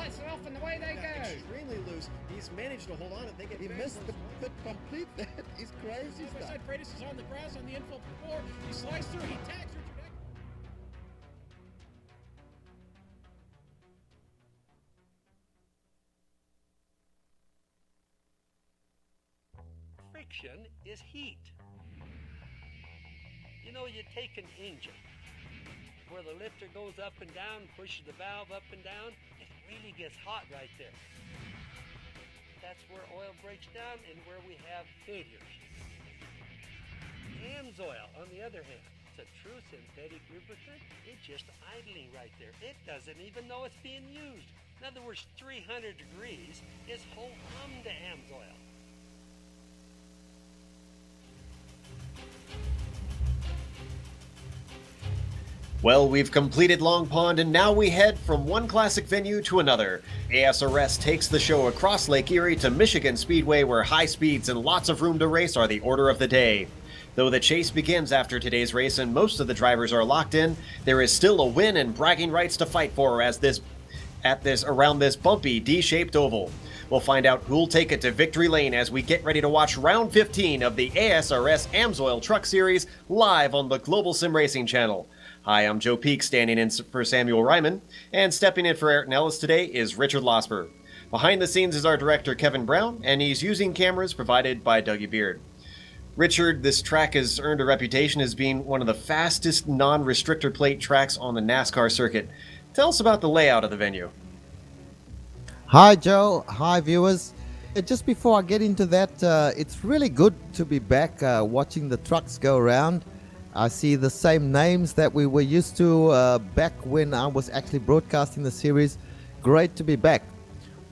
lights are off and away they go. Extremely loose. He's managed to hold on. He missed the pit complete. That is crazy stuff. Freitas is on the grass on the infield before. He slides through. He tags Richard Eck. Friction is heat. You know, you take an engine where the lifter goes up and down, pushes the valve up and down, it really gets hot right there. That's where oil breaks down and where we have failures. AMSOIL, on the other hand, it's a true synthetic lubricant. It's just idling right there. It doesn't even know it's being used. In other words, 300 degrees is whole hum to AMSOIL. Well, we've completed Long Pond, and now we head from one classic venue to another. ASRS takes the show across Lake Erie to Michigan Speedway, where high speeds and lots of room to race are the order of the day. Though the chase begins after today's race and most of the drivers are locked in, there is still a win and bragging rights to fight for around this bumpy D-shaped oval. We'll find out who'll take it to victory lane as we get ready to watch round 15 of the ASRS AMSOIL Truck Series live on the Global Sim Racing channel. Hi, I'm Joe Peak, standing in for Samuel Ryman, and stepping in for Ayrton Ellis today is Richard Losper. Behind the scenes is our director, Kevin Brown, and he's using cameras provided by Dougie Beard. Richard, this track has earned a reputation as being one of the fastest non-restrictor plate tracks on the NASCAR circuit. Tell us about the layout of the venue. Hi, Joe. Hi, viewers. Just before I get into that, it's really good to be back watching the trucks go around. I see the same names that we were used to back when I was actually broadcasting the series. Great to be back.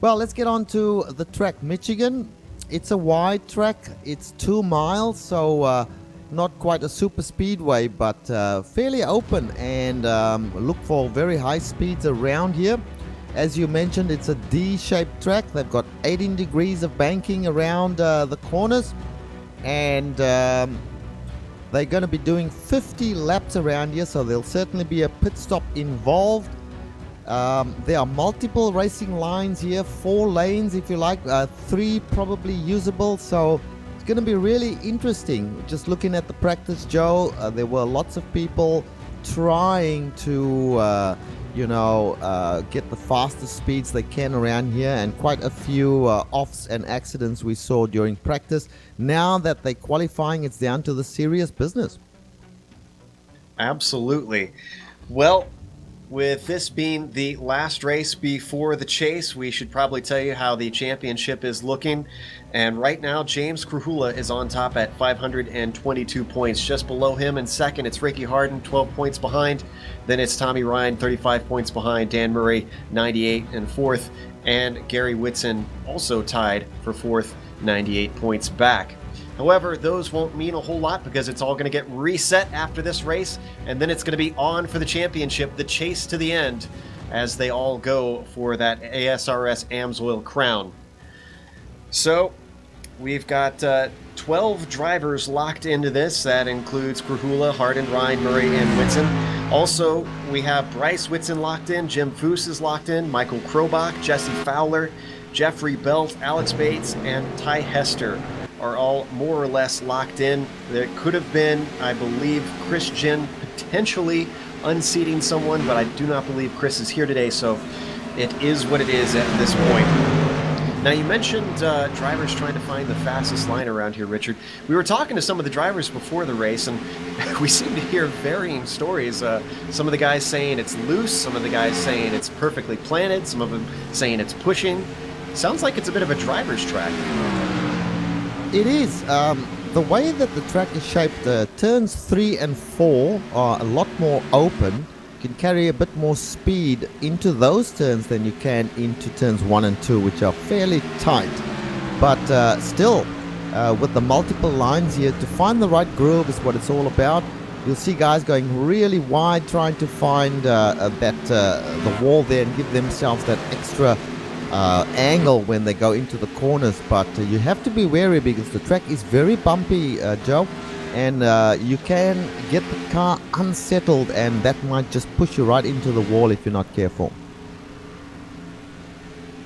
Well, let's get on to the track, Michigan. It's a wide track. It's 2 miles, so not quite a super speedway, but fairly open, and look for very high speeds around here. As you mentioned, it's a D-shaped track. They've got 18 degrees of banking around the corners, and they're going to be doing 50 laps around here, so there'll certainly be a pit stop involved. There are multiple racing lines here, 4 lanes if you like, 3 probably usable, so it's going to be really interesting. Just looking at the practice, Joe, there were lots of people trying to get the fastest speeds they can around here, and quite a few offs and accidents we saw during practice. Now that they're qualifying, it's down to the serious business. Absolutely. Well, with this being the last race before the chase, we should probably tell you how the championship is looking. And right now, James Krahula is on top at 522 points. Just below him in second, it's Ricky Harden, 12 points behind. Then it's Tommy Ryan, 35 points behind. Dan Murray, 98 in fourth. And Gary Whitson also tied for fourth, 98 points back. However, those won't mean a whole lot because it's all going to get reset after this race, and then it's going to be on for the championship, the chase to the end, as they all go for that ASRS AMSOIL crown. So, we've got 12 drivers locked into this. That includes Krahula, Hardin, Ryan, Murray, and Whitson. Also, we have Bryce Whitson locked in, Jim Foose is locked in, Michael Krobach, Jesse Fowler, Jeffrey Belt, Alex Bates, and Ty Hester are all more or less locked in. There could have been, I believe, Chris Ginn potentially unseating someone, but I do not believe Chris is here today, so it is what it is at this point. Now, you mentioned drivers trying to find the fastest line around here, Richard. We were talking to some of the drivers before the race, and we seem to hear varying stories. Some of the guys saying it's loose, some of the guys saying it's perfectly planted, some of them saying it's pushing. Sounds like it's a bit of a driver's track. It is. The way that the track is shaped, turns 3 and 4 are a lot more open. You can carry a bit more speed into those turns than you can into turns 1 and 2, which are fairly tight. But still, with the multiple lines here, to find the right groove is what it's all about. You'll see guys going really wide, trying to find the wall there and give themselves that extra angle when they go into the corners, but you have to be wary because the track is very bumpy, Joe, and you can get the car unsettled, and that might just push you right into the wall if you're not careful.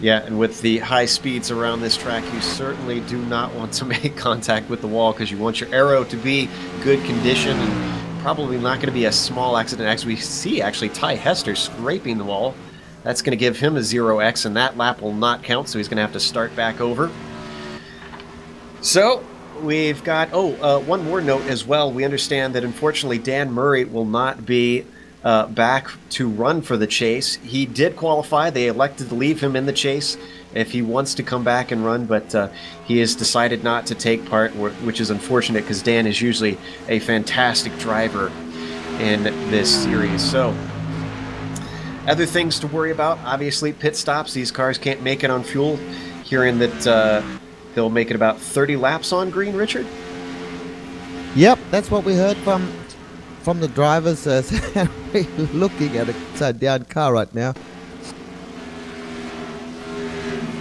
Yeah, and with the high speeds around this track, you certainly do not want to make contact with the wall because you want your aero to be good condition and probably not going to be a small accident. As we see, actually, Ty Hester scraping the wall. That's going to give him a 0x, and that lap will not count, so he's going to have to start back over. So, we've got, one more note as well. We understand that, unfortunately, Dan Murray will not be back to run for the chase. He did qualify. They elected to leave him in the chase if he wants to come back and run, but he has decided not to take part, which is unfortunate because Dan is usually a fantastic driver in this series. So, other things to worry about, obviously, pit stops. These cars can't make it on fuel. Hearing that they'll make it about 30 laps on green, Richard? Yep, that's what we heard from the drivers. Looking at a upside-down car right now.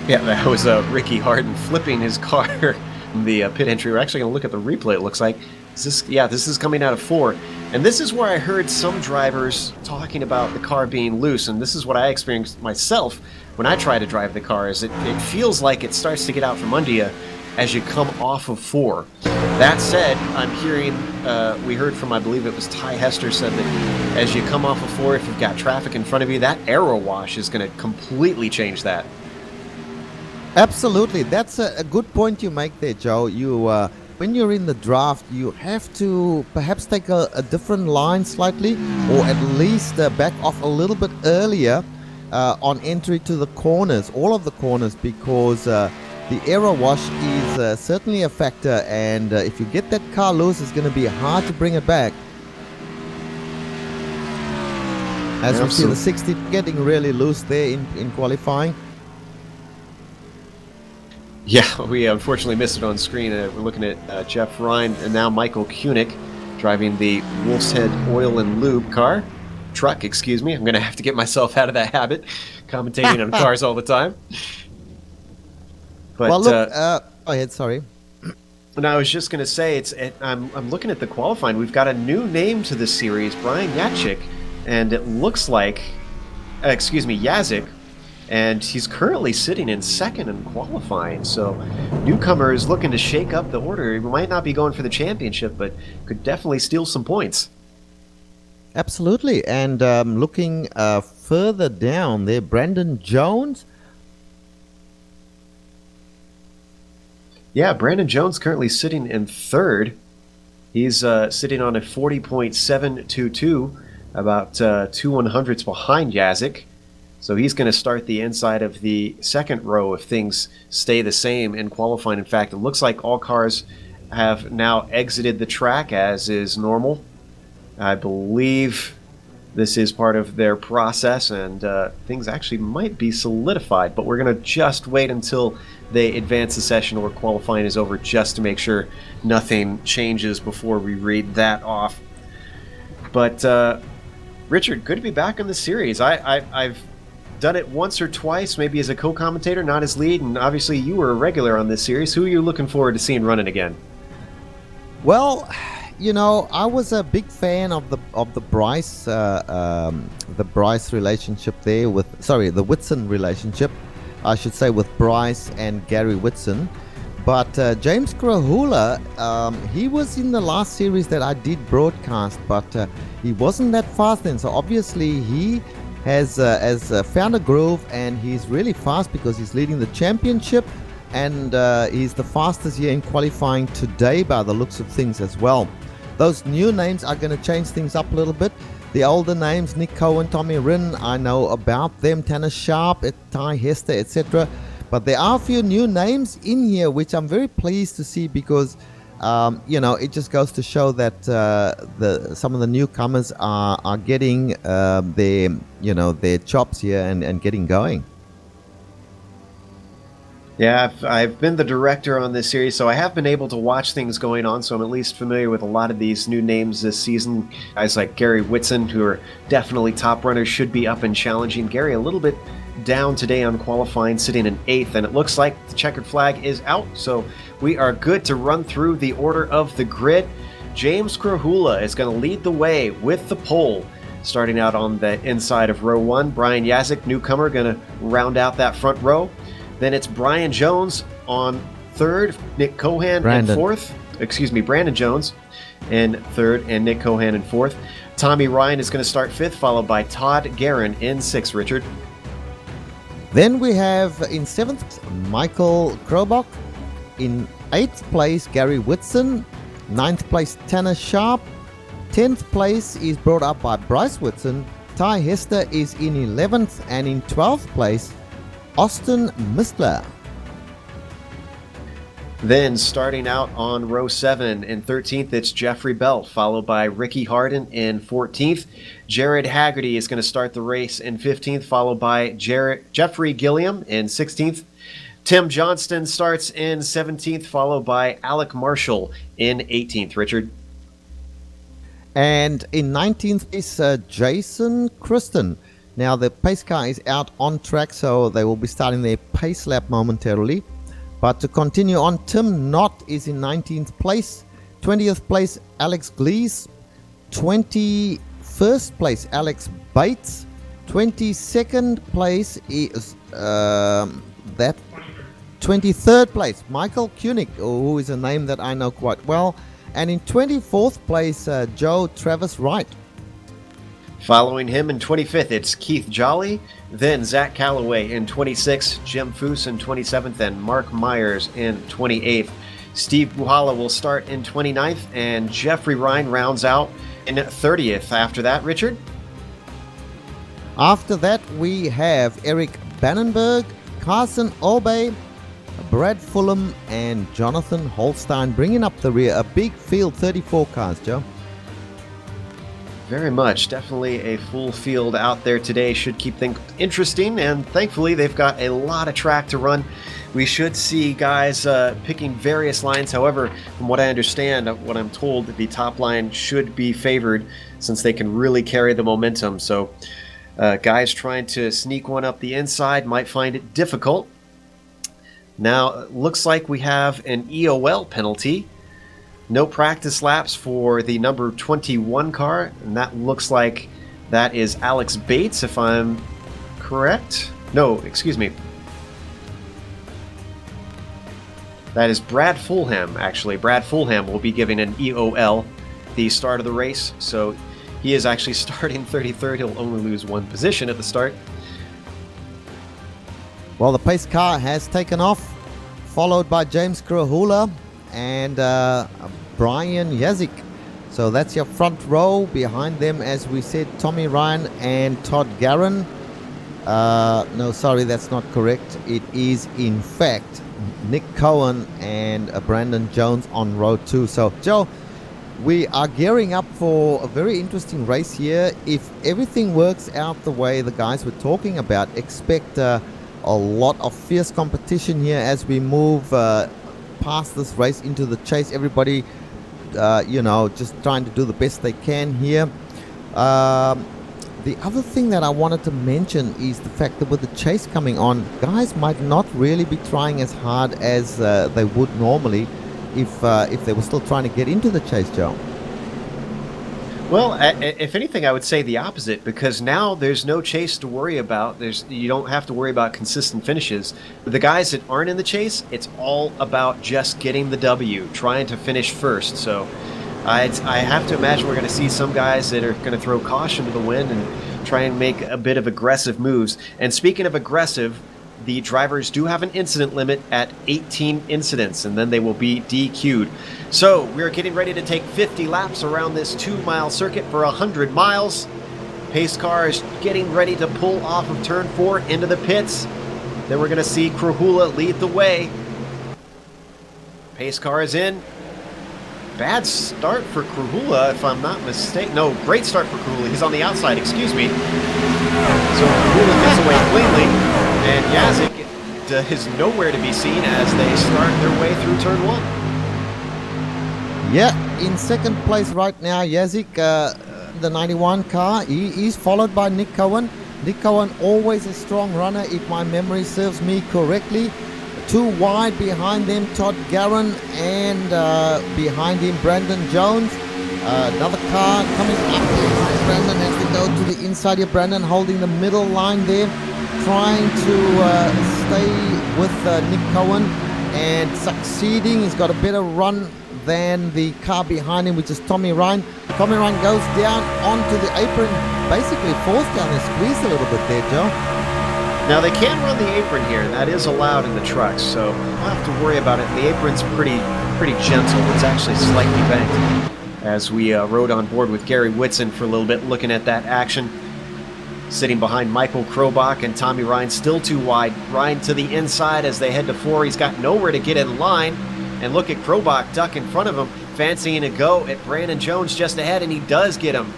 Yeah, that was Ricky Harden flipping his car in the pit entry. We're actually going to look at the replay, it looks like. This is coming out of 4. And this is where I heard some drivers talking about the car being loose, and this is what I experienced myself when I try to drive the car, is it feels like it starts to get out from under you as you come off of 4. That said, I'm hearing, we heard from, I believe it was Ty Hester, said that as you come off of 4, if you've got traffic in front of you, that aero wash is going to completely change that. Absolutely. That's a good point you make there, Joe. You when you're in the draft, you have to perhaps take a different line slightly, or at least back off a little bit earlier on entry to the corners, all of the corners, because the aero wash is certainly a factor, and if you get that car loose, it's going to be hard to bring it back. As we see the 60 getting really loose there in qualifying. Yeah, we unfortunately missed it on screen. We're looking at Jeff Ryan and now Michael Koenig driving the Wolf's Head Oil and Lube truck, excuse me. I'm going to have to get myself out of that habit, commentating on cars all the time. But, well, look, go ahead, sorry. And I was just going to say, I'm looking at the qualifying. We've got a new name to this series, Brian Yachik, and it looks like, Yazik, and he's currently sitting in second in qualifying. So, newcomer is looking to shake up the order. He might not be going for the championship, but could definitely steal some points. Absolutely. And looking further down there, Brandon Jones. Yeah, Brandon Jones currently sitting in third. He's sitting on a 40.722, about 2 100ths behind Yazik. So he's going to start the inside of the second row if things stay the same in qualifying. In fact, it looks like all cars have now exited the track, as is normal. I believe this is part of their process, and things actually might be solidified, but we're going to just wait until they advance the session or qualifying is over just to make sure nothing changes before we read that off. But Richard, good to be back in the series. I've done it once or twice, maybe as a co-commentator, not as lead, and obviously you were a regular on this series. Who are you looking forward to seeing running again? Well, you know, I was a big fan of the Bryce relationship there the Whitson relationship, I should say, with Bryce and Gary Whitson. But James Krahula, he was in the last series that I did broadcast, but he wasn't that fast then. So obviously he has found a groove, and he's really fast because he's leading the championship, and he's the fastest here in qualifying today by the looks of things as well. Those new names are going to change things up a little bit. The older names, Nick Cohen, Tommy Rinn, I know about them, Tanner Sharp, Ty Hester, etc. But there are a few new names in here, which I'm very pleased to see because, it just goes to show that some of the newcomers are getting their chops here and getting going. Yeah, I've been the director on this series, so I have been able to watch things going on, so I'm at least familiar with a lot of these new names this season. Guys like Gary Whitson, who are definitely top runners, should be up and challenging. Gary a little bit down today on qualifying, sitting in 8th, and it looks like the checkered flag is out, so we are good to run through the order of the grid. James Krahula is going to lead the way with the pole, Starting out on the inside of row 1, Brian Yazik, newcomer, going to round out that front row. Then it's Brian Jones on 3rd, Nick Cohan in 4th. Brandon Jones in 3rd and Nick Cohan in 4th. Tommy Ryan is going to start 5th, followed by Todd Guerin in 6th, Richard. Then we have in 7th, Michael Krobach. In 8th place, Gary Whitson. 9th place, Tanner Sharp. 10th place is brought up by Bryce Whitson. Ty Hester is in 11th, and in 12th place, Austin Mistler. Then starting out on row 7 in 13th, it's Jeffrey Belt, followed by Ricky Harden in 14th. Jared Haggerty is going to start the race in 15th, followed by Jeffrey Gilliam in 16th. Tim Johnston starts in 17th, followed by Alec Marshall in 18th, Richard. And in 19th is Jason Kristen. Now the pace car is out on track, so they will be starting their pace lap momentarily. But to continue on, Tim Knott is in 19th place. 20th place, Alex Glees. 21st place, Alex Bates. 22nd place is 23rd place, Michael Koenig, who is a name that I know quite well. And in 24th place, Joe Travis Wright. Following him in 25th, it's Keith Jolly, then Zach Calloway in 26th, Jim Foose in 27th, and Mark Myers in 28th. Steve Buhala will start in 29th, and Jeffrey Ryan rounds out in 30th. After that, Richard? After that, we have Eric Bannenberg, Carson Obey, Brad Fulham, and Jonathan Holstein bringing up the rear. A big field, 34 cars, Joe. Very much. Definitely a full field out there today. Should keep things interesting, and thankfully they've got a lot of track to run. We should see guys picking various lines. However, from what I understand, what I'm told, the top line should be favored since they can really carry the momentum. So guys trying to sneak one up the inside might find it difficult. Now, it looks like we have an EOL penalty. No practice laps for the number 21 car, and that looks like that is Alex Bates, if I'm correct. No, excuse me. That is Brad Fulham, actually. Brad Fulham will be giving an EOL the start of the race, so he is actually starting 33rd. He'll only lose one position at the start. Well, the pace car has taken off, followed by James Krahula and Brian Yazik. So that's your front row. Behind them, as we said, Tommy Ryan and Todd Guerin. No, sorry, that's not correct. It is, in fact, Nick Cohen and Brandon Jones on row 2. So, Joe, we are gearing up for a very interesting race here. If everything works out the way the guys were talking about, expect a lot of fierce competition here as we move past this race into the chase. Everybody, just trying to do the best they can here. The other thing that I wanted to mention is the fact that with the chase coming on, guys might not really be trying as hard as they would normally if they were still trying to get into the chase, Joe. Well, if anything, I would say the opposite, because now there's no chase to worry about. You don't have to worry about consistent finishes. The guys that aren't in the chase, it's all about just getting the W, trying to finish first. So I have to imagine we're going to see some guys that are going to throw caution to the wind and try and make a bit of aggressive moves. And speaking of aggressive, the drivers do have an incident limit at 18 incidents, and then they will be DQ'd. So we're getting ready to take 50 laps around this 2-mile circuit for 100 miles. Pace car is getting ready to pull off of turn 4 into the pits. Then we're going to see Krahula lead the way. Pace car is in. Bad start for Krahula, if I'm not mistaken. No, great start for Krahula. He's on the outside, excuse me. So Krahula gets away cleanly, and Yazik is nowhere to be seen as they start their way through turn 1. Yeah, in second place right now, Yazik, the 91 car. He is followed by Nick Cohen. Nick Cohen, always a strong runner, if my memory serves me correctly. 2 wide behind them, Todd Guerin, and behind him, Brandon Jones. Another car coming up behind Brandon as they go to the inside here. Brandon holding the middle line there, trying to stay with Nick Cohen and succeeding. He's got a better run than the car behind him, which is Tommy Ryan. Tommy Ryan goes down onto the apron, basically falls down and squeezed a little bit there, Joe. Now they can run the apron here, and that is allowed in the trucks, so we'll have to worry about it. The apron's pretty gentle. It's actually slightly bent. As we rode on board with Gary Whitson for a little bit, looking at that action. Sitting behind Michael Krobach and Tommy Ryan, still too wide. Ryan to the inside as they head to 4. He's got nowhere to get in line. And look at Krobach duck in front of him, fancying a go at Brandon Jones just ahead, and he does get him.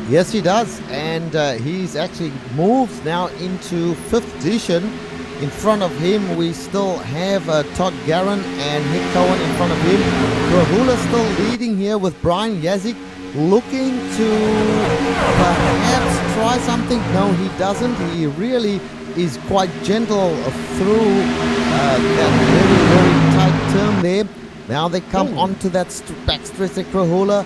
Yes, he does, and he's actually moved now into 5th position. In front of him, we still have Todd Guerin and Nick Cohen in front of him. Krahula still leading here with Brian Yazik, looking to perhaps try something. No, he doesn't. He really is quite gentle through that very tight turn there. Now they come onto that backstretch at Krahula.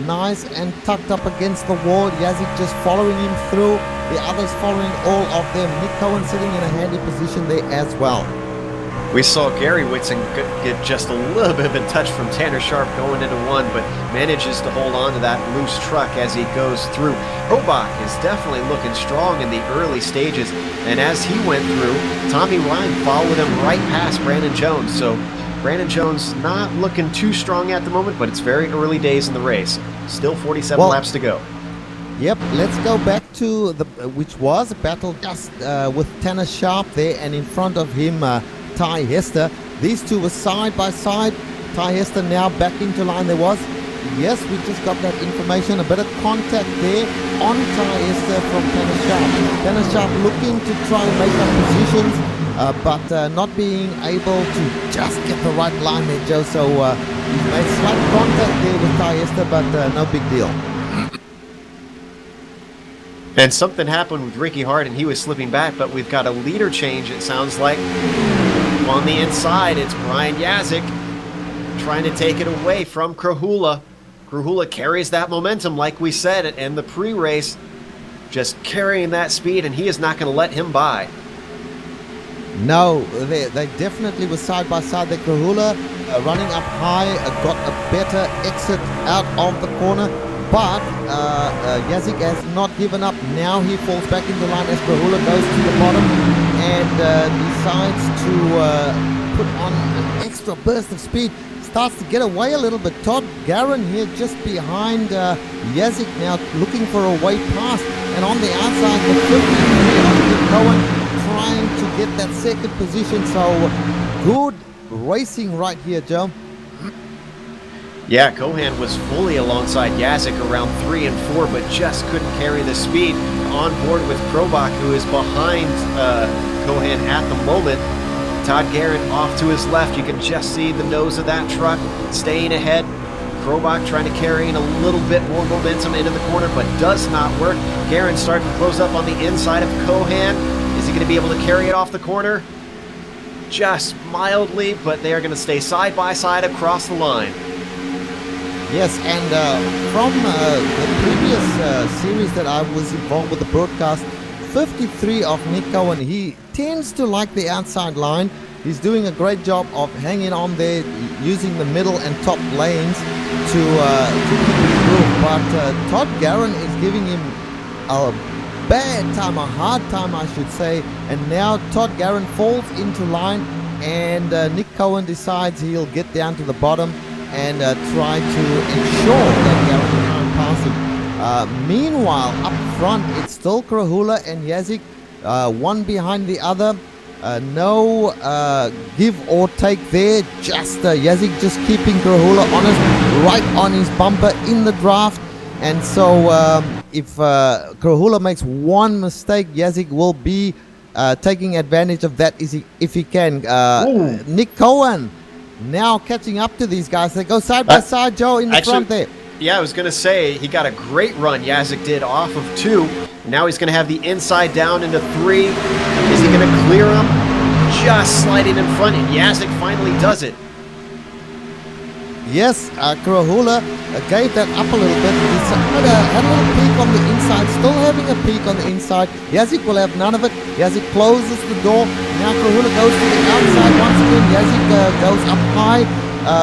Nice and tucked up against the wall. Yazik just following him through. The others following all of them. Nick Cohen sitting in a handy position there as well. We saw Gary Whitson get just a little bit of a touch from Tanner Sharp going into 1, but manages to hold on to that loose truck as he goes through. Krobach is definitely looking strong in the early stages, and as he went through, Tommy Ryan followed him right past Brandon Jones. So Brandon Jones not looking too strong at the moment, but it's very early days in the race. Still 47 laps to go. Yep, let's go back to which was a battle just with Tanner Sharp there, and in front of him Ty Hester. These two were side by side. Ty Hester now back into line. There was, yes, we just got that information, a bit of contact there on Ty Hester from Tanner Sharp. Tanner Sharp looking to try and make up positions, but not being able to just get the right line there, Joe. So he's made slight contact there with Ty Hester, but no big deal. And something happened with Ricky Hart, and he was slipping back, but we've got a leader change, it sounds like. On the inside, it's Brian Yazik trying to take it away from Krahula. Krahula carries that momentum, like we said, and the pre-race just carrying that speed, and he is not going to let him by. No, they definitely were side by side. The Krahula running up high, got a better exit out of the corner. But Yazik has not given up. Now he falls back into line as Krahula goes to the bottom and decides to put on an extra burst of speed. Starts to get away a little bit. Todd Guerin here just behind Yazik now looking for a way past. And on the outside, the 53 of Nick Cohen trying to get that second position. So good racing right here, Joe. Yeah, Cohan was fully alongside Yazik around 3 and 4, but just couldn't carry the speed. On board with Krobach, who is behind Cohan at the moment. Todd Guerin off to his left. You can just see the nose of that truck staying ahead. Krobach trying to carry in a little bit more momentum into the corner, but does not work. Guerin starting to close up on the inside of Cohan. Is he going to be able to carry it off the corner? Just mildly, but they are going to stay side by side across the line. Yes, and from the previous series that I was involved with the broadcast, 53 of Nick Cohen, he tends to like the outside line. He's doing a great job of hanging on there, using the middle and top lanes to keep his groove. But Todd Guerin is giving him a bad time, a hard time I should say, and now Todd Guerin falls into line, and Nick Cohen decides he'll get down to the bottom and try to ensure that Guerin can't pass him. Meanwhile, up front, it's still Krahula and Yazik, one behind the other. No give or take there, just Yazik just keeping Krahula honest, right on his bumper in the draft. And so if Krahula makes one mistake, Yazik will be taking advantage of that if he can. Nick Cohen now catching up to these guys. They go side by side, Joe, in the front there. Yeah, I was going to say, he got a great run, Yazik did, off of 2. Now he's going to have the inside down into 3. Is he going to clear him? Just sliding in front, and Yazik finally does it. Yes, Kurahula gave that up a little bit. He had a little peek on the inside, still having a peek on the inside. Yazik will have none of it. Yazik closes the door. Now Kurahula goes to the outside once again. Yazik goes up high,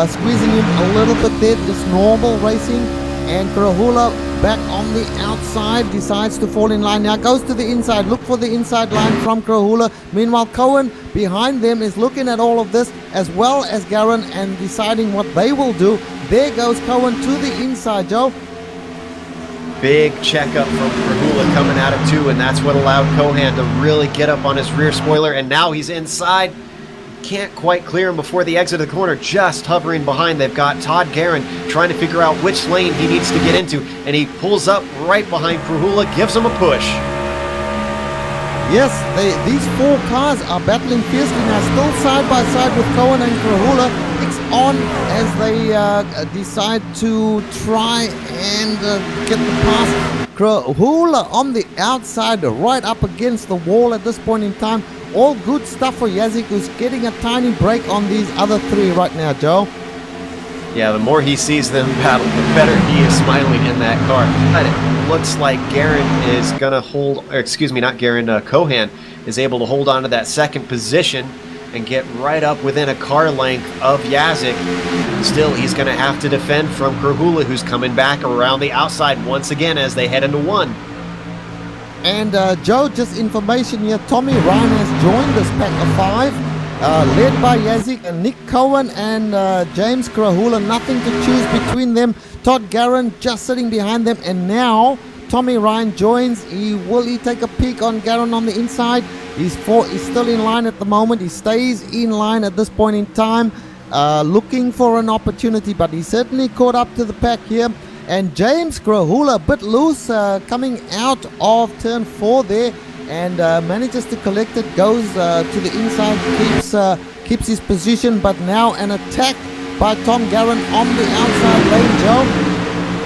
squeezing him a little bit there. Just normal racing. And Kurahula back on the outside, decides to fall in line. Now goes to the inside. Look for the inside line from Kurahula. Meanwhile, Cohen behind them is looking at all of this, as well as Garen, and deciding what they will do. There goes Cohen to the inside, Joe. Big checkup from Kurahula coming out of 2, and that's what allowed Kohan to really get up on his rear spoiler, and now he's inside. Can't quite clear him before the exit of the corner, just hovering behind. They've got Todd Guerin trying to figure out which lane he needs to get into, and he pulls up right behind Kurahula, gives him a push. Yes, these 4 cars are battling fiercely now, still side by side with Cohen and Kurahula. It's on as they decide to try and get the pass. Kurahula on the outside, right up against the wall at this point in time. All good stuff for Yazik, who's getting a tiny break on these other 3 right now, Joe. Yeah, the more he sees them battle, the better he is smiling in that car. But it looks like Garen is going to hold, or excuse me, not Garen, Kohan is able to hold on to that second position and get right up within a car length of Yazik. Still, he's going to have to defend from Kurahula, who's coming back around the outside once again as they head into 1. And Joe, just information here, Tommy Ryan has joined this pack of 5. Led by Yazik and Nick Cohen and James Kurahula. Nothing to choose between them. Todd Guerin just sitting behind them, and now Tommy Ryan joins. Will he take a peek on Guerin on the inside? He's still in line at the moment. He stays in line at this point in time, looking for an opportunity, but he certainly caught up to the pack here. And James Kurahula a bit loose, coming out of turn 4 there, and manages to collect it, goes to the inside, keeps his position, but now an attack by Tom Guerin on the outside lane, Joe.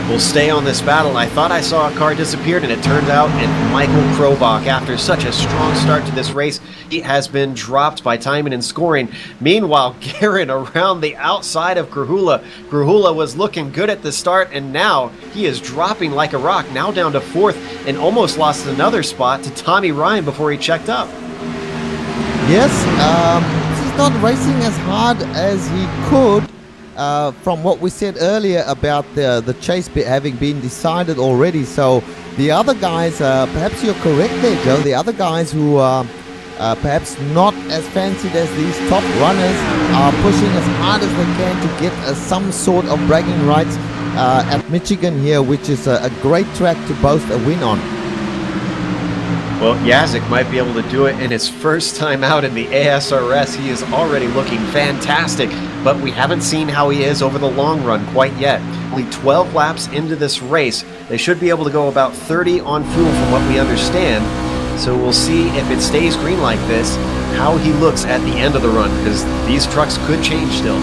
We'll stay on this battle. I thought I saw a car disappeared, and it turned out it's Michael Krobach. After such a strong start to this race, he has been dropped by timing and scoring. Meanwhile, Guerin around the outside of Kurahula. Kurahula was looking good at the start, and now he is dropping like a rock, now down to 4th, and almost lost another spot to Tommy Ryan before he checked up. Yes, he's not racing as hard as he could. From what we said earlier about the chase having been decided already. So the other guys, perhaps you're correct there, Joe, the other guys who are perhaps not as fancied as these top runners are pushing as hard as they can to get some sort of bragging rights at Michigan here, which is a great track to boast a win on. Well, Yazik might be able to do it in his first time out in the ASRS. He is already looking fantastic, but we haven't seen how he is over the long run quite yet. Only 12 laps into this race. They should be able to go about 30 on fuel from what we understand. So we'll see if it stays green like this, how he looks at the end of the run, because these trucks could change still.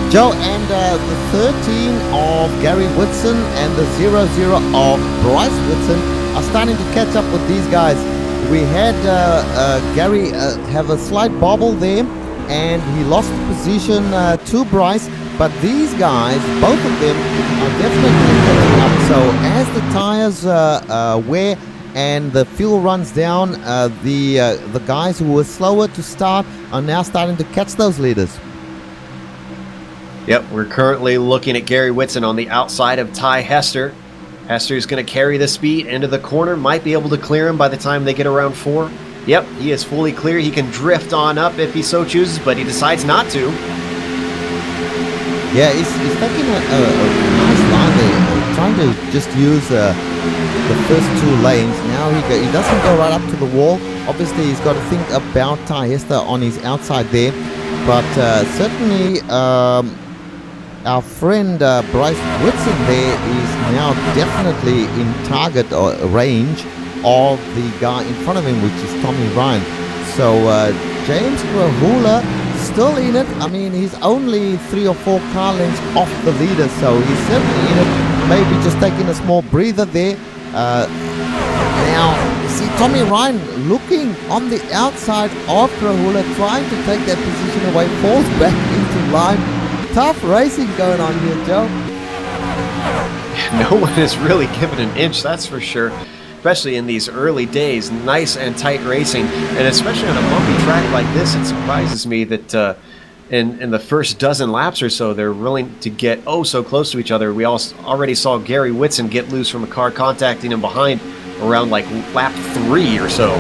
Joe, and the 13 of Gary Whitson and the 00 of Bryce Whitson are starting to catch up with these guys. We had Gary have a slight bobble there, and he lost the position to Bryce, but these guys, both of them, are definitely catching up. So as the tires wear and the fuel runs down, the guys who were slower to start are now starting to catch those leaders. Yep, we're currently looking at Gary Whitson on the outside of Ty Hester. Hester's going to carry the speed into the corner, might be able to clear him by the time they get around 4. Yep, he is fully clear. He can drift on up if he so chooses, but he decides not to. Yeah, he's taking a nice line there, trying to just use the first 2 lanes. Now he doesn't go right up to the wall. Obviously, he's got to think about Ty Hester on his outside there, but certainly our friend Bryce Whitson there is now definitely in target or range of the guy in front of him, which is Tommy Ryan. So James Kurahula still in it. I mean, he's only 3 or 4 car lengths off the leader, so he's certainly in it. Maybe just taking a small breather there. Now, you see Tommy Ryan looking on the outside of Kurahula, trying to take that position away, falls back into line. tough racing going on here, Joe. No one is really given an inch, that's for sure. Especially in these early days, nice and tight racing, and especially on a bumpy track like this, it surprises me that in the first dozen laps or so, they're willing to get so close to each other. We already saw Gary Whitson get loose from a car contacting him behind around like lap 3 or so.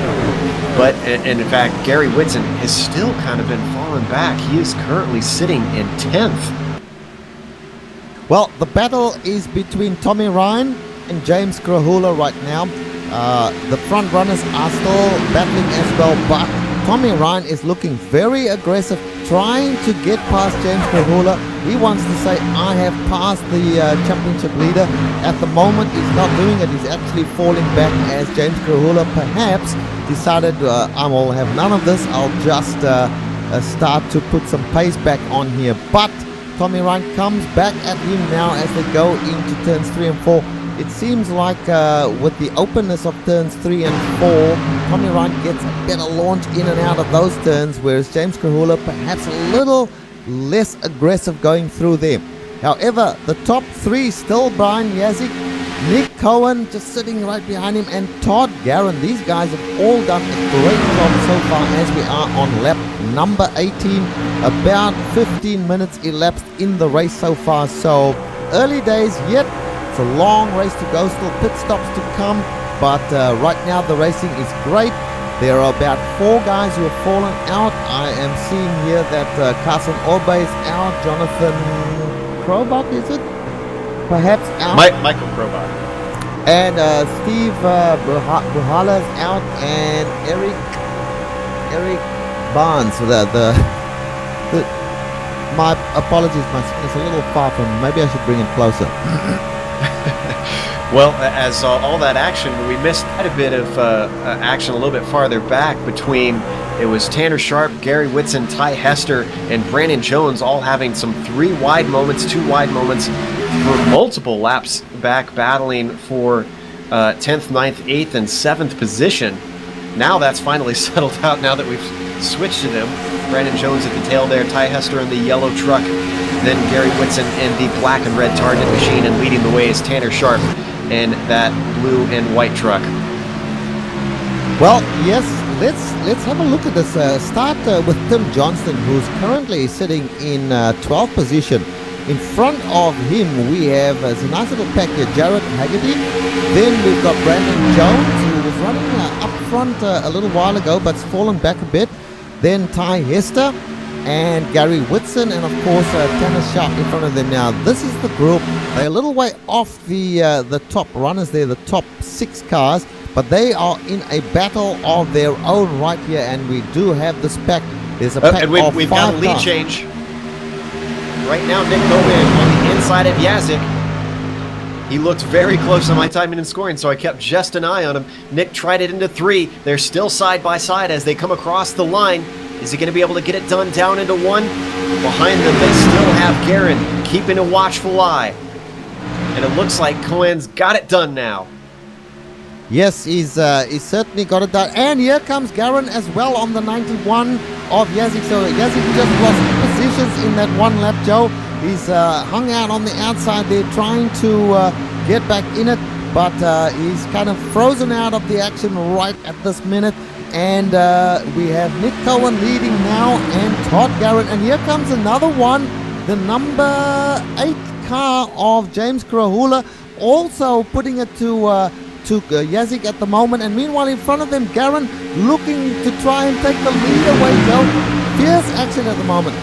But and in fact, Gary Whitson has still kind of been falling back. He is currently sitting in 10th. Well, the battle is between Tommy Ryan and James Krahula right now. The front runners are still battling as well, but Tommy Ryan is looking very aggressive, trying to get past James Krahula. He wants to say, I have passed the championship leader. At the moment, he's not doing it. He's actually falling back as James Krahula perhaps decided, I will have none of this. I'll just start to put some pace back on here. But Tommy Ryan comes back at him now as they go into turns 3 and 4. It seems like with the openness of turns 3 and 4, Tommy Ryan gets a better launch in and out of those turns, whereas James Krahula perhaps a little less aggressive going through there. However, the top 3 still Brian Yazik, Nick Cohen just sitting right behind him, and Todd Guerin. These guys have all done a great job so far as we are on lap number 18. About 15 minutes elapsed in the race so far, so early days yet. It's a long race to go, still pit stops to come, but right now the racing is great. There are about 4 guys who have fallen out. I am seeing here that Carson Orbe is out, Jonathan Krobach, is it? Perhaps out. Michael Krobach. And Steve Bruhala is out, and Eric Barnes. My apologies, my screen is a little far from me. Maybe I should bring it closer. Well, as all that action, we missed quite a bit of action a little bit farther back between, it was Tanner Sharp, Gary Whitson, Ty Hester, and Brandon Jones all having some 3 wide moments, 2 wide moments for multiple laps back, battling for 10th, 9th, 8th, and 7th position. Now that's finally settled out now that we've switched to them. Brandon Jones at the tail there, Ty Hester in the yellow truck, then Gary Whitson in the black and red target machine, and leading the way is Tanner Sharp in that blue and white truck. Well, yes, let's have a look at this. Start with Tim Johnston, who's currently sitting in 12th position. In front of him, we have a nice little pack here, Jared Haggerty. Then we've got Brandon Jones, who was running up front a little while ago, but's fallen back a bit. Then Ty Hester and Gary Whitson, and of course Tanner Sharp in front of them. Now, this is the group. They're a little way off the top runners there, the top 6 cars, but they are in a battle of their own right here, and we do have this pack. There's a pack and of we've 5 got a lead cars. change. Right now, Nick Cohen on the inside of Yazik. He looked very close on my timing and scoring, so I kept just an eye on him. Nick tried it into 3. They're still side by side as they come across the line. Is he going to be able to get it done down into 1? Behind them, they still have Guerin keeping a watchful eye. And it looks like Cohen's got it done now. Yes, he's certainly got it done. And here comes Guerin as well on the 91 of Yazik. So Yazik just lost positions in that one lap, Joe. He's hung out on the outside there trying to get back in it, but he's kind of frozen out of the action right at this minute. And we have Nick Cohen leading now, and Todd Guerin. And here comes another one, the number 8 car of James Krahula, also putting it to Yazik at the moment. And meanwhile, in front of them, Guerin looking to try and take the lead away, Joe. Fierce action at the moment.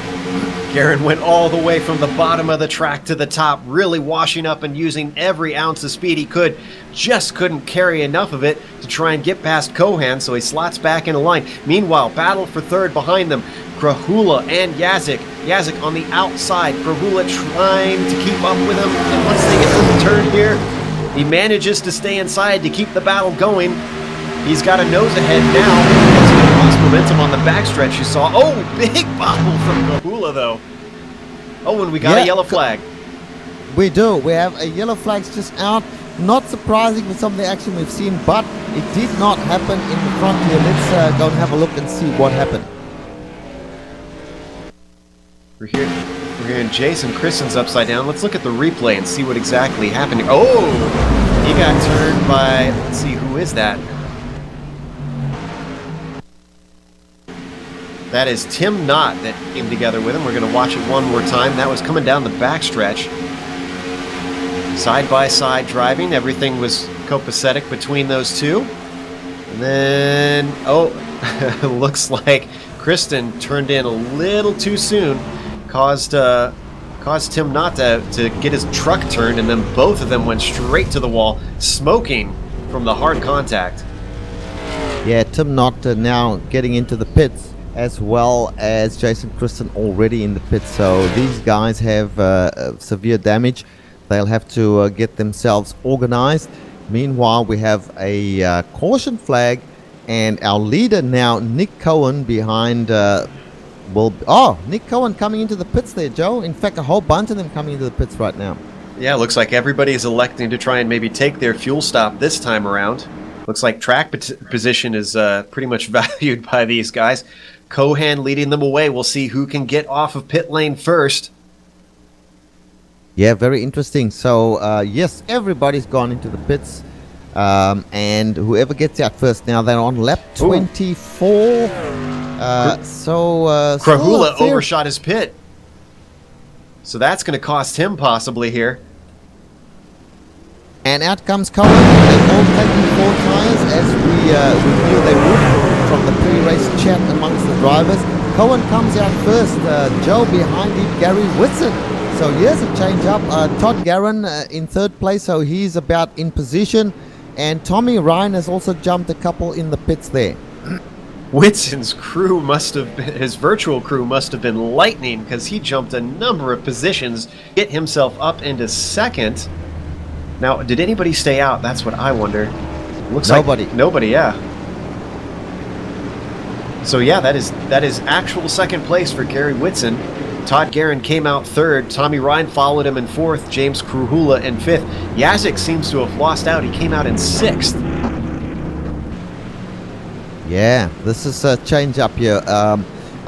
Guerin went all the way from the bottom of the track to the top, really washing up and using every ounce of speed he could. Just couldn't carry enough of it to try and get past Cohen, so he slots back in a line. Meanwhile, battle for third behind them, Krahula and Yazik. Yazik on the outside, Krahula trying to keep up with him, and once they get to the turn here, he manages to stay inside to keep the battle going. He's got a nose ahead now. Once he lost momentum on the backstretch, you saw, big bobble from Krahula though. And we got a yellow flag. We do. We have a yellow flag just out. Not surprising with some of the action we've seen, but it did not happen in the front here. Let's go and have a look and see what happened. We're hearing Jason Christen's upside down. Let's look at the replay and see what exactly happened here. Oh, he got turned by, let's see, who is that? That is Tim Knott that came together with him. We're going to watch it one more time. That was coming down the backstretch. Side-by-side driving. Everything was copacetic between those two. And then, looks like Kristen turned in a little too soon. Caused Tim Knott to get his truck turned, and then both of them went straight to the wall, smoking from the hard contact. Yeah, Tim Knott now getting into the pits, as well as Jason Christen already in the pits. So these guys have severe damage. They'll have to get themselves organized. Meanwhile, we have a caution flag, and our leader now, Nick Cohen, behind... Nick Cohen coming into the pits there, Joe. In fact, a whole bunch of them coming into the pits right now. Yeah, looks like everybody is electing to try and maybe take their fuel stop this time around. Looks like track position is pretty much valued by these guys. Cohan leading them away. We'll see who can get off of pit lane first. Yeah, very interesting. So, yes, everybody's gone into the pits. And whoever gets out first now, they're on lap 24. Krahula overshot his pit. So that's going to cost him possibly here. And out comes Cohen. They're all taking 4 tires, as we knew they would from the pre-race chat amongst the drivers. Cohen comes out first. Joe behind him, Gary Whitson. So here's a change up. Todd Guerin in 3rd place, so he's about in position. And Tommy Ryan has also jumped a couple in the pits there. Whitson's crew his virtual crew must have been lightning, because he jumped a number of positions, get himself up into 2nd. Now, did anybody stay out? That's what I wonder. Looks nobody. Like nobody, yeah. So yeah, that is actual 2nd place for Gary Whitson. Todd Guerin came out 3rd. Tommy Ryan followed him in 4th. James Krahula in 5th. Yazik seems to have lost out. He came out in 6th. Yeah, this is a change up here. I'm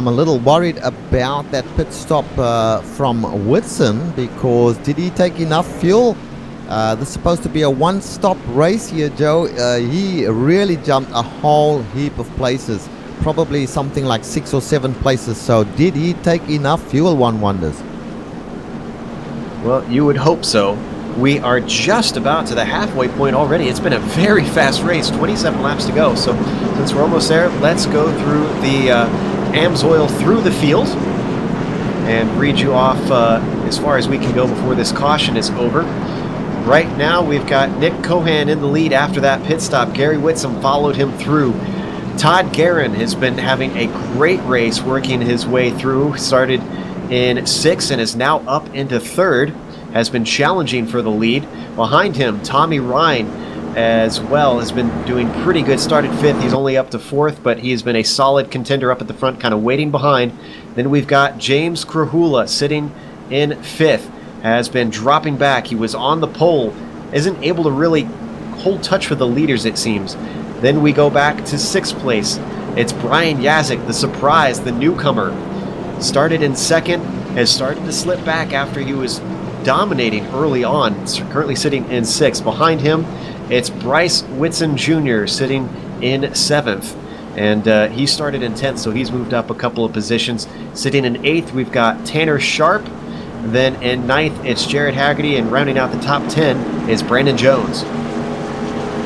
a little worried about that pit stop from Whitson, because did he take enough fuel? This is supposed to be a one-stop race here, Joe. He really jumped a whole heap of places, probably something like 6 or 7 places. So did he take enough fuel, one wonders? Well, you would hope so. We are just about to the halfway point already. It's been a very fast race, 27 laps to go. So since we're almost there, let's go through the AMSOIL through the field and read you off as far as we can go before this caution is over. Right now, we've got Nick Cohan in the lead after that pit stop. Gary Whitson followed him through. Todd Guerin has been having a great race, working his way through. Started in 6th and is now up into 3rd. Has been challenging for the lead. Behind him, Tommy Ryan as well has been doing pretty good. Started 5th. He's only up to 4th, but he's been a solid contender up at the front, kind of waiting behind. Then we've got James Krahula sitting in 5th. Has been dropping back. He was on the pole. Isn't able to really hold touch with the leaders, it seems. Then we go back to 6th place. It's Brian Yazik, the surprise, the newcomer. Started in 2nd, has started to slip back after he was dominating early on. Currently sitting in 6th. Behind him, it's Bryce Whitson Jr. sitting in 7th. And he started in 10th, so he's moved up a couple of positions. Sitting in 8th, we've got Tanner Sharp. Then in 9th, it's Jared Haggerty, and rounding out the top 10 is Brandon Jones.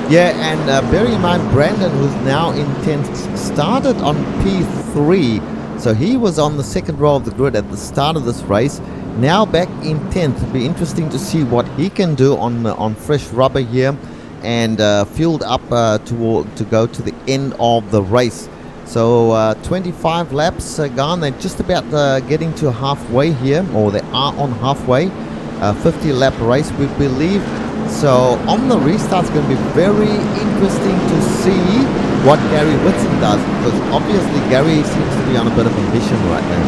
Yeah, and bear in mind, Brandon, who's now in 10th, started on P3. So he was on the 2nd row of the grid at the start of this race. Now back in 10th. It'll be interesting to see what he can do on fresh rubber here, and fueled up to go to the end of the race. So 25 laps gone. They're just about getting to halfway here, or they are on halfway. 50 lap race, we believe. So on the restart, it's going to be very interesting to see what Gary Whitson does, because obviously Gary seems to be on a bit of a mission right now.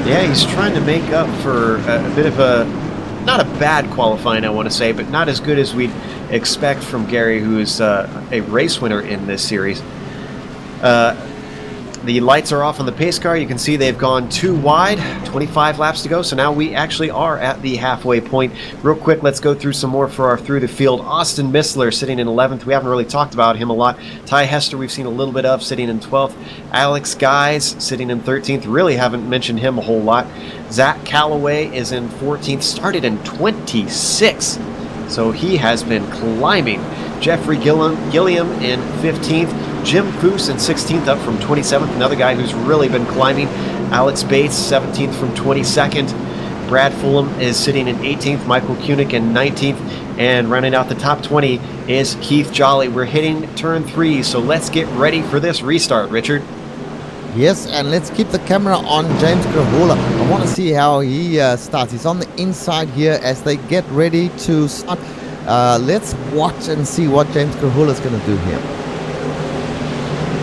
Yeah, he's trying to make up for a bit of a, not a bad qualifying, I want to say, but not as good as we'd expect from Gary, who's a race winner in this series. the lights are off on the pace car. You can see they've gone 2 wide, 25 laps to go. So now we actually are at the halfway point. Real quick, let's go through some more for our through the field. Austin Missler sitting in 11th. We haven't really talked about him a lot. Ty Hester we've seen a little bit of, sitting in 12th. Alex Guys sitting in 13th. Really haven't mentioned him a whole lot. Zach Calloway is in 14th. Started in 26th. So he has been climbing. Jeffrey Gilliam in 15th. Jim Foose in 16th, up from 27th. Another guy who's really been climbing. Alex Bates, 17th from 22nd. Brad Fulham is sitting in 18th. Michael Koenig in 19th. And running out the top 20 is Keith Jolly. We're hitting turn 3, so let's get ready for this restart, Richard. Yes, and let's keep the camera on James Krahula. I want to see how he starts. He's on the inside here as they get ready to start. Let's watch and see what James Krahula is going to do here.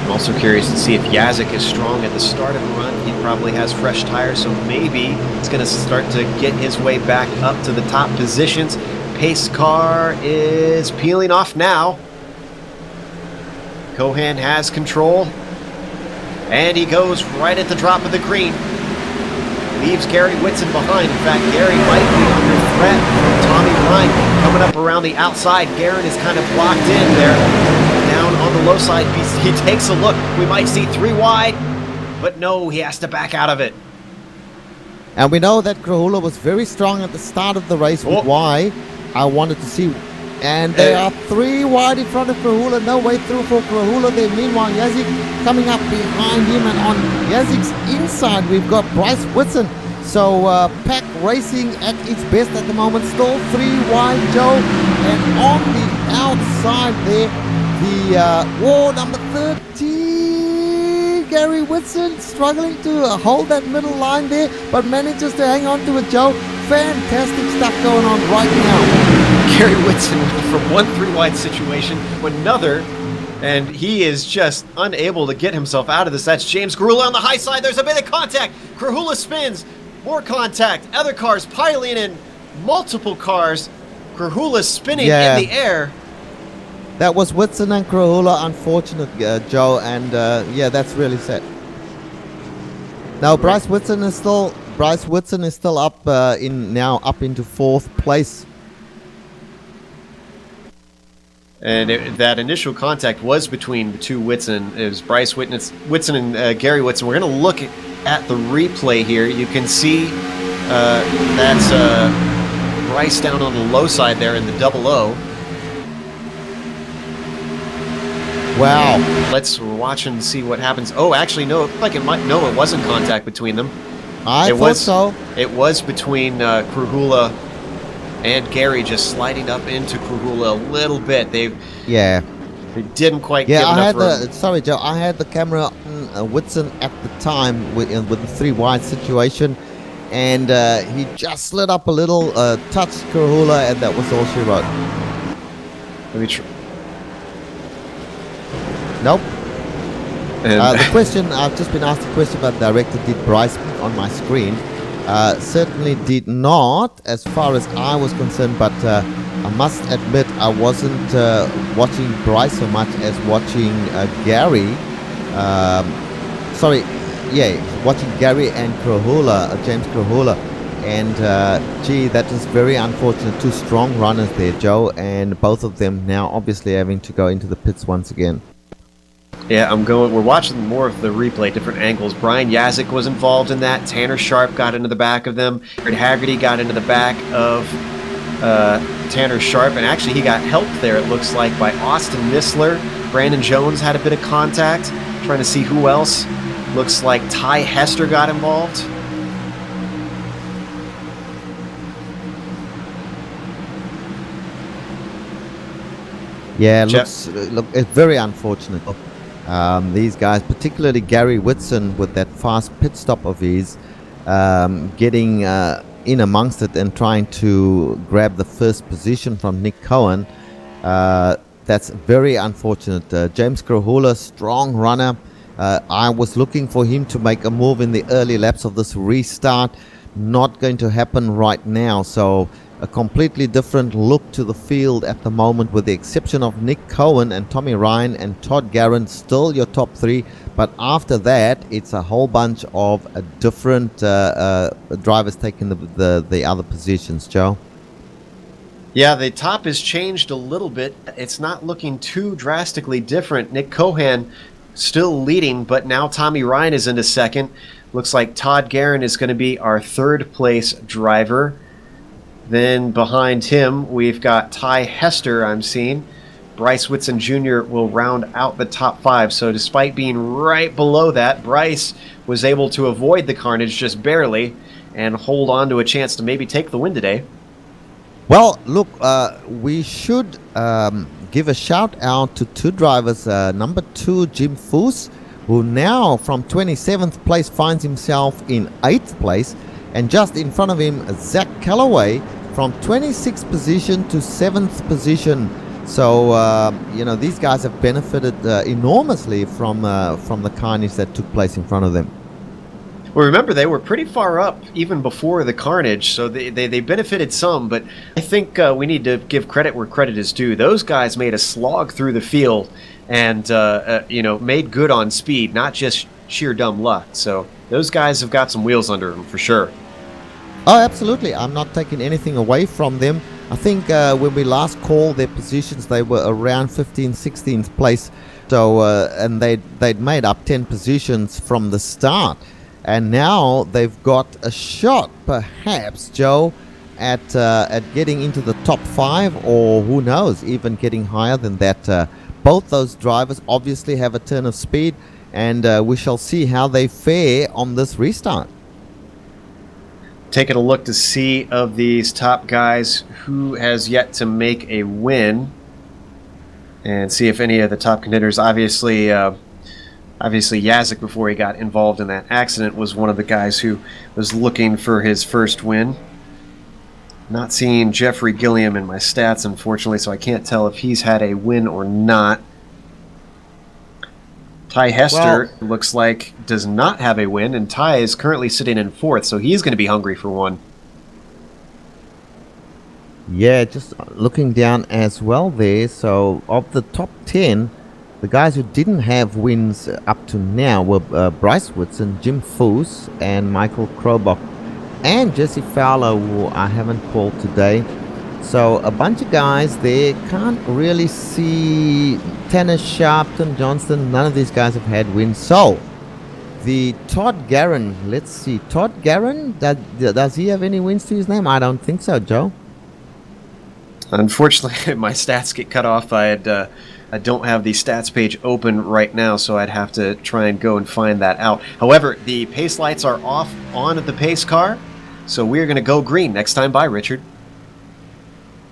I'm also curious to see if Yazik is strong at the start of the run. He probably has fresh tires, so maybe it's going to start to get his way back up to the top positions. Pace car is peeling off now. Cohan has control. And he goes right at the drop of the green. Leaves Gary Whitson behind. In fact, Gary might be under threat from Tommy Ryan. Coming up around the outside, Garen is kind of blocked in there. Down on the low side, he takes a look. We might see 3 wide, but no, he has to back out of it. And we know that Krahula was very strong at the start of the race, with why I wanted to see. And they are 3 wide in front of Krahula. No way through for Krahula there. Meanwhile, Yazik coming up behind him. And on Yazik's inside, we've got Bryce Whitson. So Pack Racing at its best at the moment. Still 3 wide, Joe. And on the outside there, the war number 13, Gary Whitson, struggling to hold that middle line there, but manages to hang on to it, Joe. Fantastic stuff going on right now. Gary Whitson from 1 3-wide situation to another, and he is just unable to get himself out of this. That's James Krahula on the high side. There's a bit of contact. Krahula spins. More contact. Other cars piling in. Multiple cars. Krahula spinning in the air. That was Whitson and Krahula, unfortunate, Joe, and yeah, that's really sad. Now Bryce Whitson is still up up into 4th place. And that initial contact was between the 2 Whitson. It was Bryce Whitson and Gary Whitson. We're going to look at the replay here. You can see that's Bryce down on the low side there in the 00. Wow. Let's watch and see what happens. Oh, actually, no. It looked like it might. No, it wasn't contact between them. I thought so. It was between Krahula and Gary, just sliding up into Krahula a little bit. They didn't quite give enough room. Sorry, Joe. I had the camera on Whitson at the time with the 3 wide situation, and he just slid up a little, touched Krahula, and that was all she wrote. Let me try. Nope. The question, I've just been asked a question about director, did Bryce on my screen? Certainly did not, as far as I was concerned, but I must admit I wasn't watching Bryce so much as watching Gary. Watching Gary and Krahula, James Krahula. And gee, that is very unfortunate. 2 strong runners there, Joe, and both of them now obviously having to go into the pits once again. Yeah, we're watching more of the replay, different angles. Brian Yazik was involved in that. Tanner Sharp got into the back of them. Red Haggerty got into the back of Tanner Sharp, and actually he got helped there, it looks like, by Austin Missler. Brandon Jones had a bit of contact. Trying to see who else. Looks like Ty Hester got involved. Yeah, it's very unfortunate. These guys, particularly Gary Whitson, with that fast pit stop of his, getting in amongst it and trying to grab the first position from Nick Cohen. That's very unfortunate. James Krahula, strong runner. I was looking for him to make a move in the early laps of this restart. Not going to happen right now. So a completely different look to the field at the moment, with the exception of Nick Cohen and Tommy Ryan and Todd Guerin, still your top three. But after that, it's a whole bunch of different drivers taking the other positions, Joe. Yeah, the top has changed a little bit. It's not looking too drastically different. Nick Cohen still leading, but now Tommy Ryan is into second. Looks like Todd Guerin is going to be our third place driver. Then behind him, we've got Ty Hester, I'm seeing. Bryce Whitson Jr. will round out the top five. So despite being right below that, Bryce was able to avoid the carnage just barely and hold on to a chance to maybe take the win today. Well, look, we should give a shout out to two drivers. Number 2, Jim Foose, who now from 27th place finds himself in 8th place. And just in front of him, Zach Calloway from 26th position to 7th position. So, these guys have benefited enormously from the carnage that took place in front of them. Well, remember, they were pretty far up even before the carnage, so they benefited some, but I think we need to give credit where credit is due. Those guys made a slog through the field and, made good on speed, not just sheer dumb luck. So those guys have got some wheels under them for sure. Oh, absolutely. I'm not taking anything away from them. I think when we last called their positions, they were around 15th, 16th place. So, and they'd made up 10 positions from the start. And now they've got a shot, perhaps, Joe, at getting into the top 5, or who knows, even getting higher than that. Both those drivers obviously have a turn of speed, and we shall see how they fare on this restart. Taking a look to see of these top guys who has yet to make a win, and see if any of the top contenders, obviously Yazik, before he got involved in that accident, was one of the guys who was looking for his first win. Not seeing Jeffrey Gilliam in my stats, unfortunately, so I can't tell if he's had a win or not. Ty Hester looks like does not have a win, and Ty is currently sitting in 4th, so he's going to be hungry for one. Yeah, just looking down as well there. So of the top 10, the guys who didn't have wins up to now were Bryce Whitson, Jim Foose, and Michael Krobach, and Jesse Fowler, who I haven't called today. So a bunch of guys there. Can't really see Tanner Sharpton, Johnston. None of these guys have had wins. So the Todd Guerin, let's see. Todd Guerin, does he have any wins to his name? I don't think so, Joe. Unfortunately, my stats get cut off. I don't have the stats page open right now, so I'd have to try and go and find that out. However, the pace lights are off on the pace car, so we're going to go green next time by, Richard.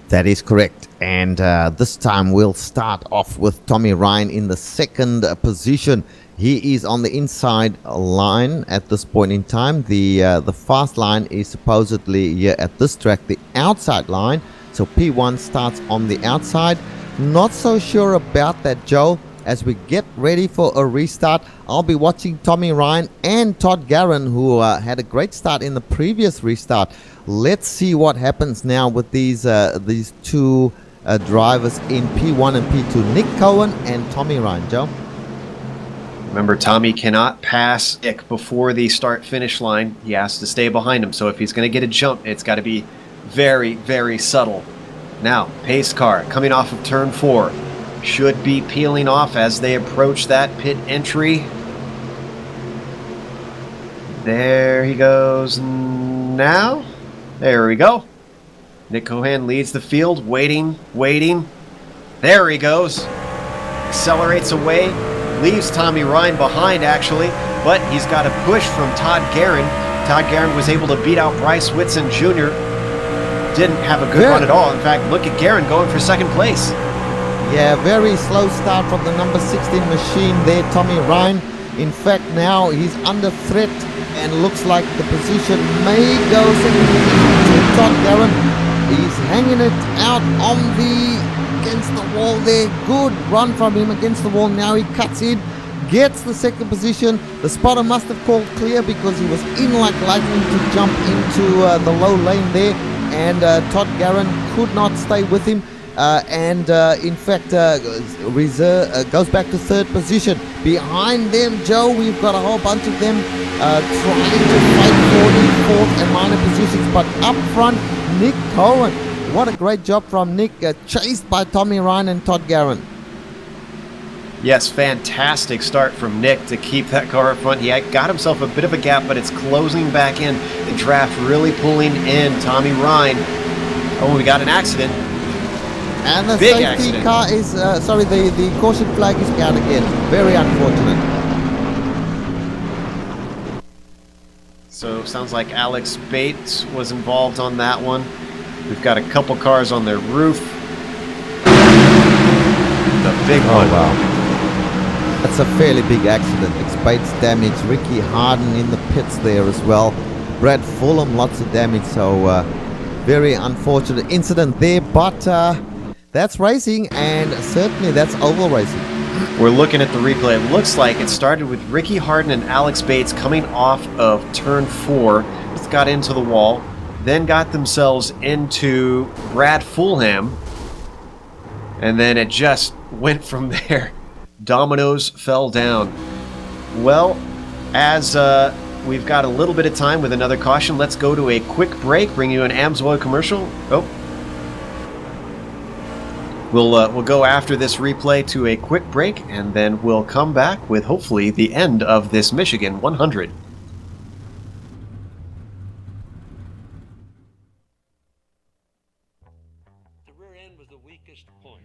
That is correct. And this time we'll start off with Tommy Ryan in the 2nd position. He is on the inside line at this point in time. The fast line is supposedly here at this track, the outside line. So P1 starts on the outside. Not so sure about that, Joe. As we get ready for a restart, I'll be watching Tommy Ryan and Todd Guerin, who had a great start in the previous restart. Let's see what happens now with these two drivers in P1 and P2, Nick Cohen and Tommy Ryan, Joe. Remember, Tommy cannot pass Nick before the start-finish line. He has to stay behind him. So if he's going to get a jump, it's got to be very, very subtle. Now, pace car coming off of turn 4. Should be peeling off as they approach that pit entry. There he goes now. There we go. Nick Cohen leads the field, waiting. There he goes. Accelerates away. Leaves Tommy Ryan behind, actually, but he's got a push from Todd Guerin. Todd Guerin was able to beat out Bryce Whitson Jr. Didn't have a good run at all. In fact, look at Guerin going for 2nd place. Yeah, very slow start from the number 16 machine there, Tommy Ryan. In fact, now he's under threat and looks like the position may go second to Todd Guerin. He's hanging it out against the wall there. Good run from him against the wall. Now he cuts in, gets the 2nd position. The spotter must have called clear because he was in like lightning to jump into the low lane there. and Todd Garron could not stay with him. In fact, goes back to third position. Behind them, Joe, we've got a whole bunch of them trying to fight for the fourth and minor positions. But up front, Nick Cohen. What a great job from Nick, chased by Tommy Ryan and Todd Garron. Yes, fantastic start from Nick to keep that car up front. He got himself a bit of a gap, but it's closing back in. The draft really pulling in Tommy Ryan. Oh, we got an accident. And the Big safety accident. car is, the caution flag is out again. Very unfortunate. So sounds like Alex Bates was involved on that one. We've got a couple cars on their roof. The big one. Oh, wow. That's a fairly big accident. It's Bates damage. Ricky Harden in the pits there as well. Brad Fulham, lots of damage. So, very unfortunate incident there. But that's racing, and certainly that's oval racing. We're looking at the replay. It looks like it started with Ricky Harden and Alex Bates coming off of turn 4. Just got into the wall. Then got themselves into Brad Fulham. And then it just went from there. Dominoes fell down. Well, as we've got a little bit of time with another caution, let's go to a quick break, bring you an AMSOIL commercial. Oh. We'll go after this replay to a quick break, and then we'll come back with hopefully the end of this Michigan 100. The rear end was the weakest point,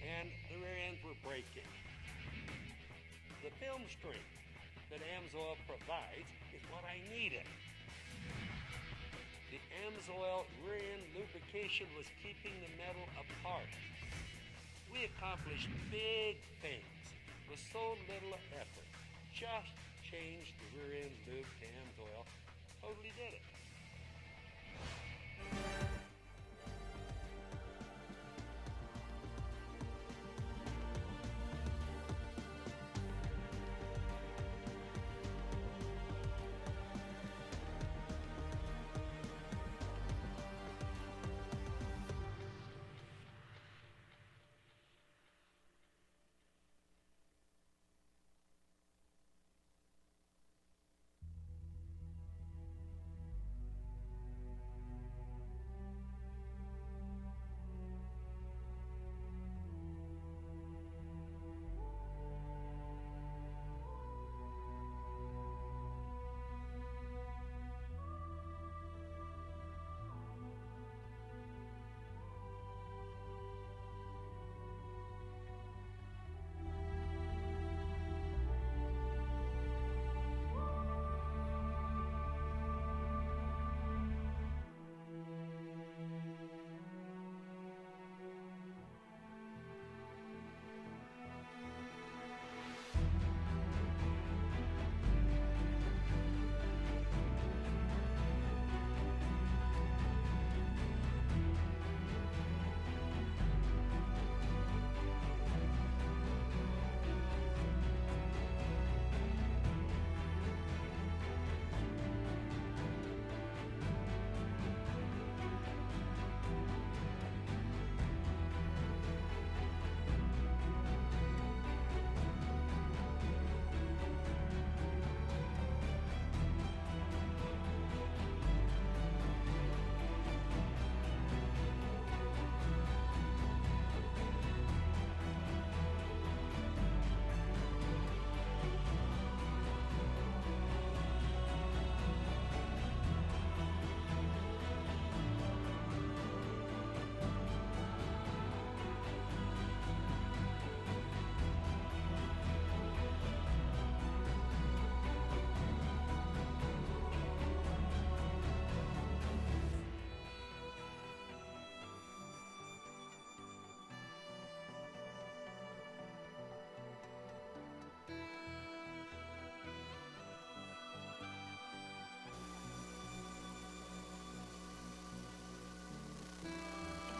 and the rear ends were breaking. The film strength that AMSOIL provides is what I needed. The AMSOIL rear end lubrication was keeping the metal apart. We accomplished big things with so little effort. Just changed the rear end lube to AMSOIL. Totally did it.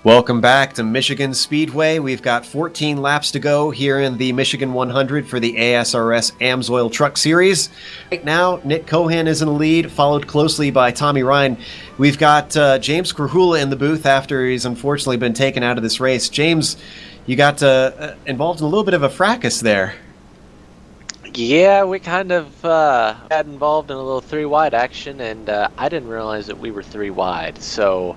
Welcome back to Michigan Speedway. We've got 14 laps to go here in the Michigan 100 for the ASRS AMSOIL Truck Series. Right now, Nick Cohan is in the lead, followed closely by Tommy Ryan. We've got James Krahula in the booth after he's unfortunately been taken out of this race. James, you got involved in a little bit of a fracas there. Yeah, we kind of got involved in a little three-wide action, and I didn't realize that we were three-wide, so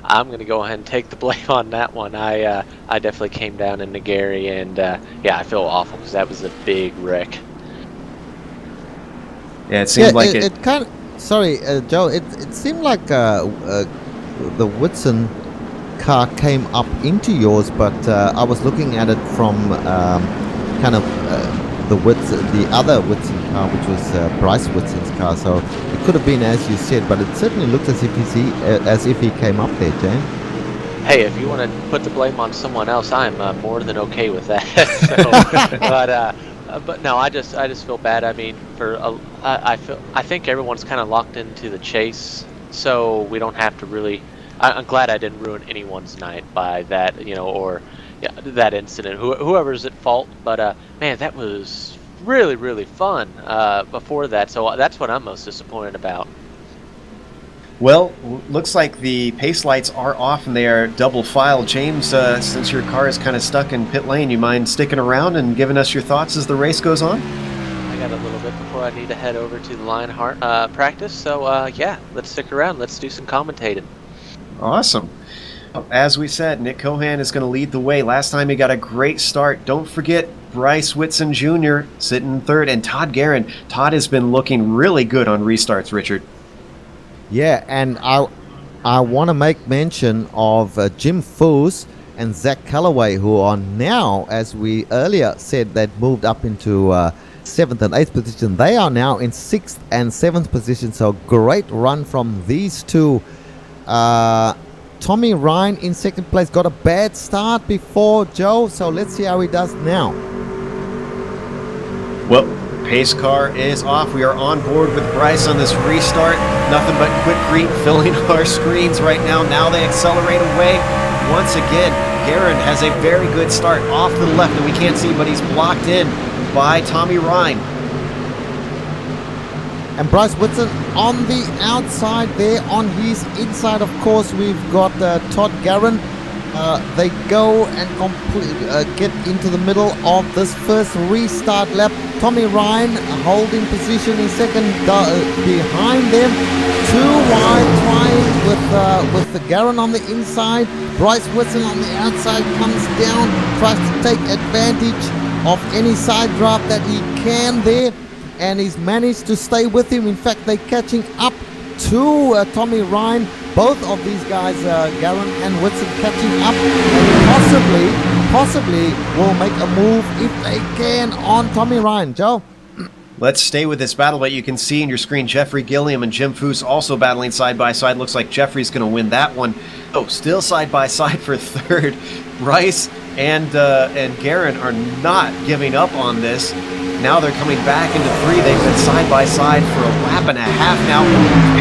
I'm going to go ahead and take the blame on that one. I definitely came down into Gary, and yeah, I feel awful because that was a big wreck. Yeah, it seemed like it kind of. Sorry, Joe. It seemed like the Whitson car came up into yours, but I was looking at it from kind of the other Whitson car, which was Bryce Whitson's car. So it could have been as you said, but it certainly looked as if he came up there, James. Hey, if you want to put the blame on someone else, I'm more than okay with that. But no, I just feel bad. I mean, I think everyone's kind of locked into the chase, so we don't have to really. I'm glad I didn't ruin anyone's night by that, or that incident. Whoever's at fault, but man, that was really, really fun before that. So that's what I'm most disappointed about. Well, looks like the pace lights are off and they are double file. James, since your car is kind of stuck in pit lane, you mind sticking around and giving us your thoughts as the race goes on? I got a little bit before I need to head over to the Lionheart practice. So yeah, let's stick around. Let's do some commentating. Awesome. As we said, Nick Cohan is going to lead the way. Last time he got a great start. Don't forget Bryce Whitson Jr. sitting in third, and Todd Guerin. Todd has been looking really good on restarts, Richard. Yeah, and I want to make mention of Jim Foose and Zach Calloway, who are now, as we earlier said, they'd moved up into 7th and 8th position. They are now in 6th and 7th position, so great run from these two. Tommy Ryan in second place got a bad start before Joe, so let's see how he does now. Well, pace car is off. We are on board with Bryce on this restart. Nothing but quick green filling our screens right now. Now they accelerate away. Once again, Guerin has a very good start off to the left, and we can't see, but he's blocked in by Tommy Ryan. And Bryce Whitson on the outside there. On his inside, of course, we've got Todd Guerin. They go and get into the middle of this first restart lap. Tommy Ryan holding position in second behind them. Too wide, trying with the Guerin on the inside. Bryce Whitson on the outside comes down, tries to take advantage of any side draft that he can there. And he's managed to stay with him. In fact, they're catching up to Tommy Ryan. Both of these guys, Guerin and Whitson, catching up, and possibly will make a move if they can on Tommy Ryan. Joe? Let's stay with this battle, but you can see in your screen Jeffrey Gilliam and Jim Foose also battling side by side. Looks like Jeffrey's going to win that one. Oh, still side by side for third. Bryce and Guerin are not giving up on this. Now they're coming back into three. They've been side by side for a lap and a half now.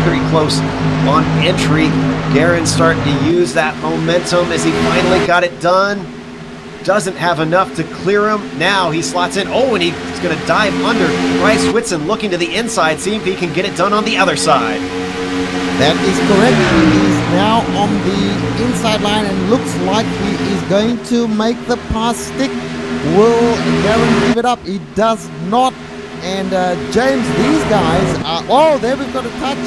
Very close on entry. Guerin starting to use that momentum as he finally got it done. Doesn't have enough to clear him. Now he slots in. Oh, and he's going to dive under. Bryce Whitson looking to the inside, see if he can get it done on the other side. That is correct. He is now on the inside line and looks like he is going to make the pass stick. Will Guerin give it up? He does not. And James, these guys are... Oh, there we've got a touch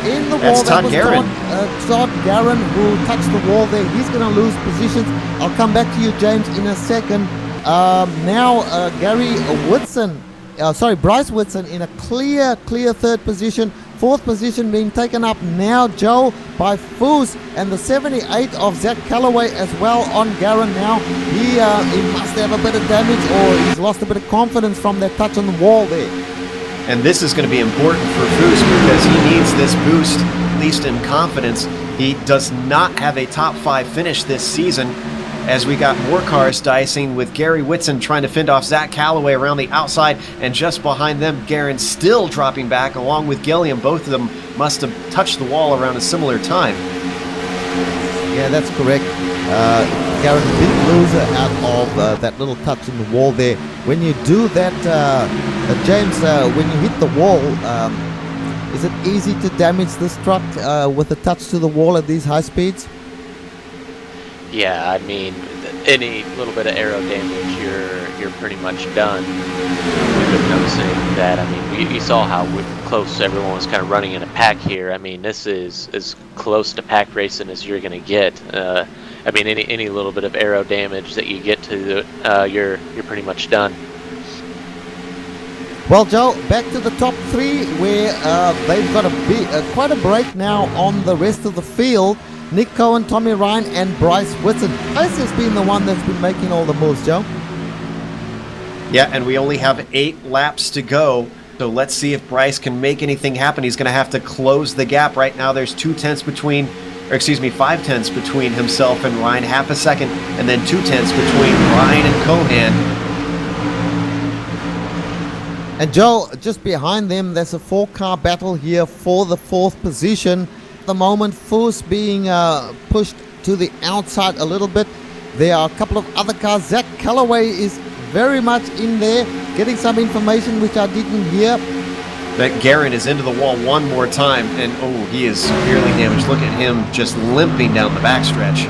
in the wall. That's Todd Guerin. Todd Guerin who touched the wall there. He's going to lose positions. I'll come back to you, James, in a second. Now Bryce Whitson in a clear third position. Fourth position being taken up now, Joe, by Foose, and the 78 of Zach Calloway as well on Guerin now. He must have a bit of damage, or he's lost a bit of confidence from that touch on the wall there. And this is going to be important for Foose because he needs this boost, at least in confidence. He does not have a top 5 finish this season, as we got more cars dicing with Gary Whitson trying to fend off Zach Calloway around the outside, and just behind them, Guerin still dropping back along with Gilliam. Both of them must have touched the wall around a similar time. Yeah, that's correct. Garen, big loser out of that little touch in the wall there. When you do that, James, when you hit the wall, is it easy to damage this truck with a touch to the wall at these high speeds? Yeah, I mean, any little bit of aero damage, you're pretty much done. We've been noticing that. I mean, you saw how close everyone was kind of running in a pack here. I mean, this is as close to pack racing as you're going to get. I mean, any little bit of aero damage that you get to, you're pretty much done. Well, Joe, back to the top three, where they've got quite a break now on the rest of the field. Nick Cohen, Tommy Ryan, and Bryce Whitson. Bryce has been the one that's been making all the moves, Joe. Yeah, and we only have 8 laps to go. So let's see if Bryce can make anything happen. He's going to have to close the gap. Right now there's 5 tenths between himself and Ryan, half a second, and then 2 tenths between Ryan and Cohan. And Joe, just behind them, there's a 4-car battle here for the 4th position. At the moment, Foos being pushed to the outside a little bit. There are a couple of other cars. Zach Calloway is very much in there, getting some information which I didn't hear. That Garen is into the wall one more time, and he is severely damaged. Look at him just limping down the backstretch.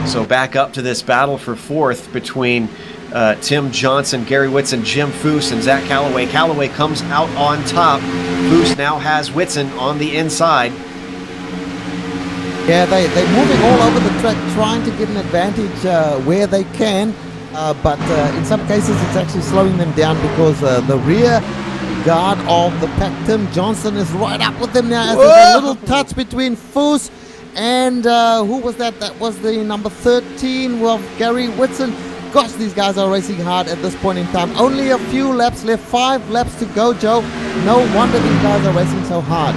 So back up to this battle for 4th between Tim Johnson, Gary Whitson, Jim Foos, and Zach Calloway. Calloway comes out on top. Foos now has Whitson on the inside. Yeah, they're moving all over the track, trying to get an advantage where they can. But in some cases, it's actually slowing them down because the rear guard of the pack, Tim Johnson, is right up with them now. As there's a little touch between Foos and who was that? That was the number 13 of Gary Whitson. Gosh, these guys are racing hard at this point in time. Only a few laps left, 5 laps to go, Joe. No wonder these guys are racing so hard.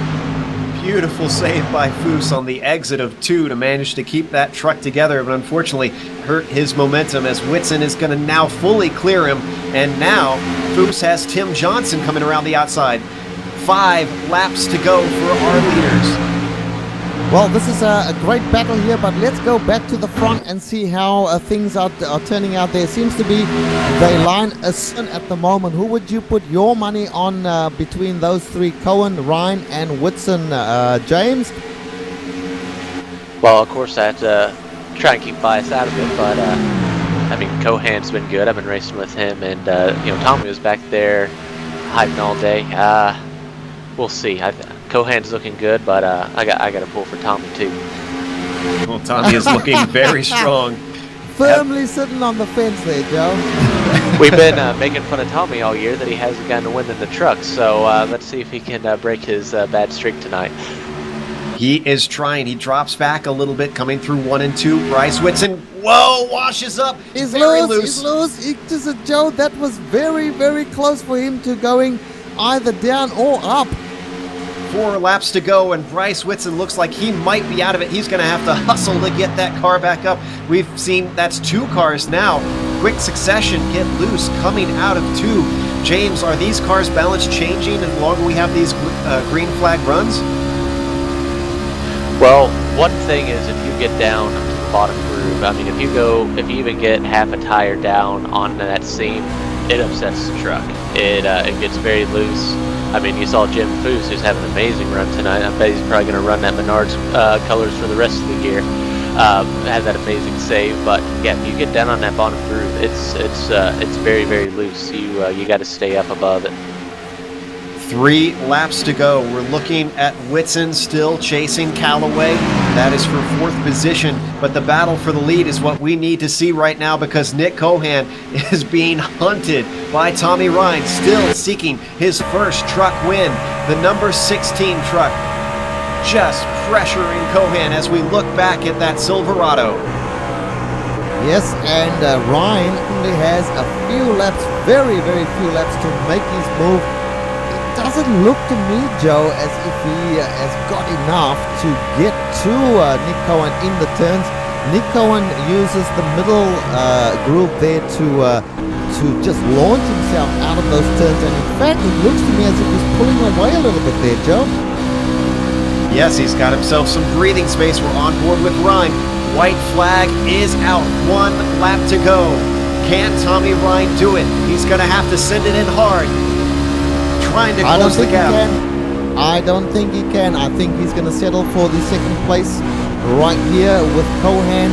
Beautiful save by Foos on the exit of 2 to manage to keep that truck together, but unfortunately hurt his momentum as Whitson is going to now fully clear him, and now Foos has Tim Johnson coming around the outside. 5 laps to go for our leaders. Well, this is a great battle here, but let's go back to the front and see how things are turning out. There seems to be the line ascent at the moment. Who would you put your money on between those 3, Cohen, Ryan, and Whitson, James? Well, of course, I have to try and keep bias out of it, but I mean, Cohan's been good. I've been racing with him, and Tommy was back there hyping all day. We'll see. Cohan's looking good, but I got to pull for Tommy too. Well, Tommy is looking very strong. Firmly sitting on the fence there, Joe. We've been making fun of Tommy all year that he hasn't gotten a win in the truck, so let's see if he can break his bad streak tonight. He is trying. He drops back a little bit, coming through 1 and 2. Bryce Whitson, washes up. He's very loose. Joe, that was very, very close for him to going either down or up. 4 laps to go, and Bryce Whitson looks like he might be out of it. He's going to have to hustle to get that car back up. We've seen that's 2 cars now. Quick succession, get loose, coming out of 2. James, are these cars' balance changing the longer we have these green flag runs? Well, one thing is if you get down to the bottom groove, I mean, if you even get half a tire down on that seam, it upsets the truck. It gets very loose. I mean, you saw Jim Foos, who's having an amazing run tonight. I bet he's probably going to run that Menards colors for the rest of the year. Has that amazing save, but yeah, if you get down on that bottom groove, it's very, very loose. You got to stay up above it. 3 laps to go. We're looking at Whitson still chasing Calloway. That is for 4th position, but the battle for the lead is what we need to see right now because Nick Cohan is being hunted by Tommy Ryan, still seeking his first truck win. The number 16 truck just pressuring Cohan as we look back at that Silverado. Yes, and Ryan only has a few laps, very, very few laps to make his move. Doesn't look to me, Joe, as if he has got enough to get to Nick Cohen in the turns. Nick Cohen uses the middle groove there to just launch himself out of those turns, and in fact it looks to me as if he's pulling away a little bit there, Joe. Yes, he's got himself some breathing space. We're on board with Ryan. White flag is out. 1 lap to go. Can Tommy Ryan do it? He's going to have to send it in hard. Trying to close the gap. I don't think he can. I think he's going to settle for the second place right here with Cohan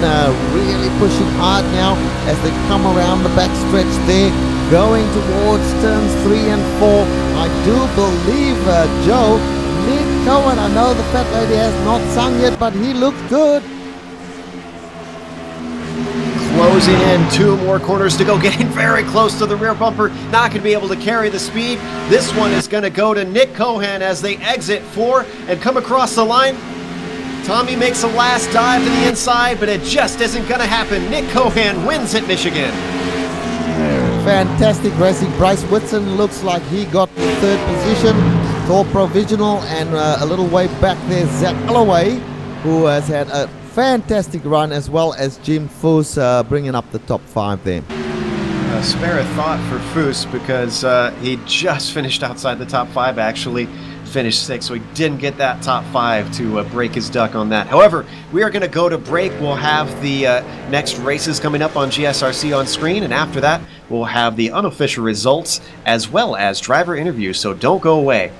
really pushing hard now as they come around the back stretch there, going towards turns 3 and 4. I do believe, Joe, Nick Cohen, I know the fat lady has not sung yet, but he looks good. Closing in, 2 more corners to go, getting very close to the rear bumper, not going to be able to carry the speed. This one is going to go to Nick Cohan as they exit 4 and come across the line. Tommy makes a last dive to the inside, but it just isn't going to happen. Nick Cohan wins at Michigan. Fantastic racing. Bryce Whitson looks like he got the 3rd position. Thor Provisional, and a little way back there, Zach Alloway, who has had a fantastic run, as well as Jim Foose bringing up the top 5 there. Spare a thought for Foose because he just finished outside the top 5, actually finished 6th, so he didn't get that top 5 to break his duck on that. However, we are going to go to break. We'll have the next races coming up on GSRC on screen, and after that, we'll have the unofficial results as well as driver interviews, so don't go away.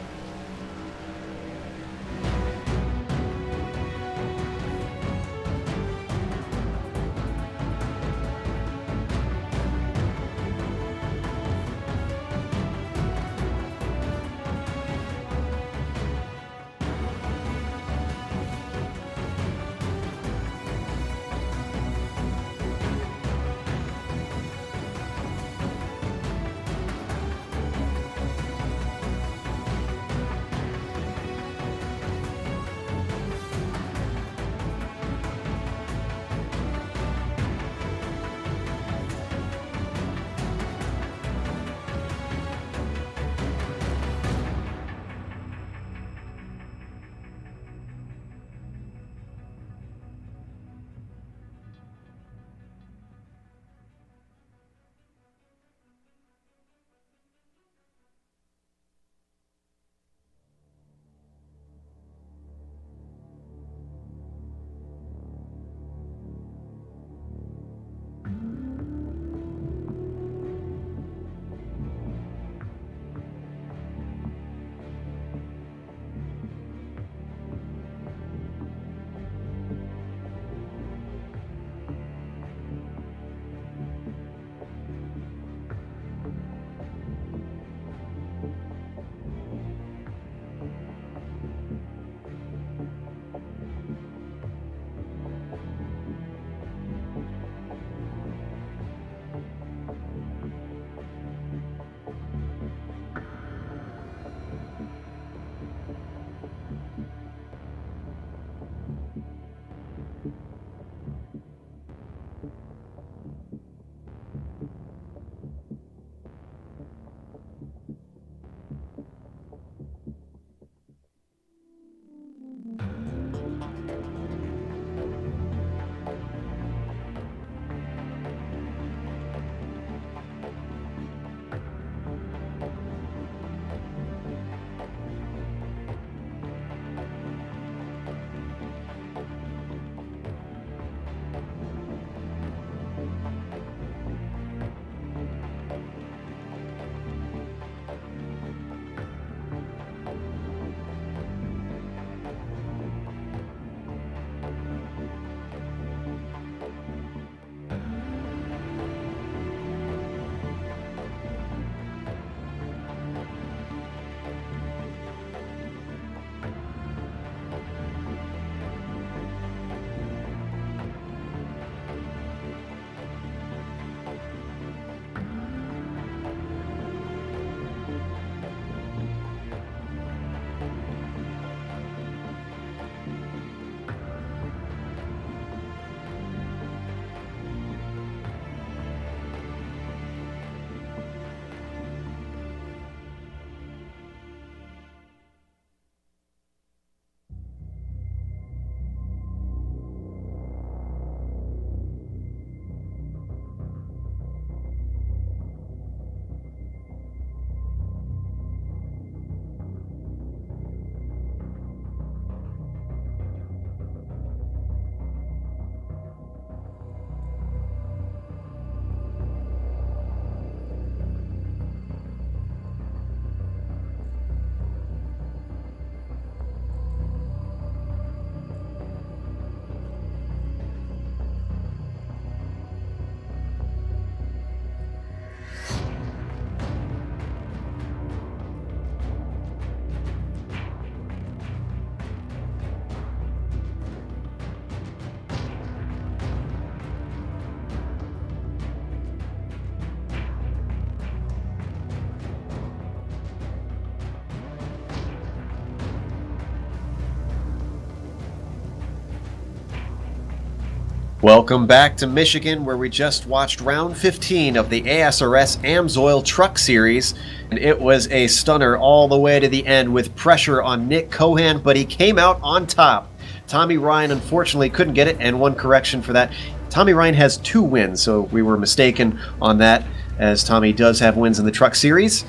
Welcome back to Michigan, where we just watched round 15 of the ASRS AMSOIL Truck Series, and it was a stunner all the way to the end with pressure on Nick Cohan, but he came out on top. Tommy Ryan unfortunately couldn't get it, and one correction for that. Tommy Ryan has 2 wins, so we were mistaken on that, as Tommy does have wins in the Truck Series.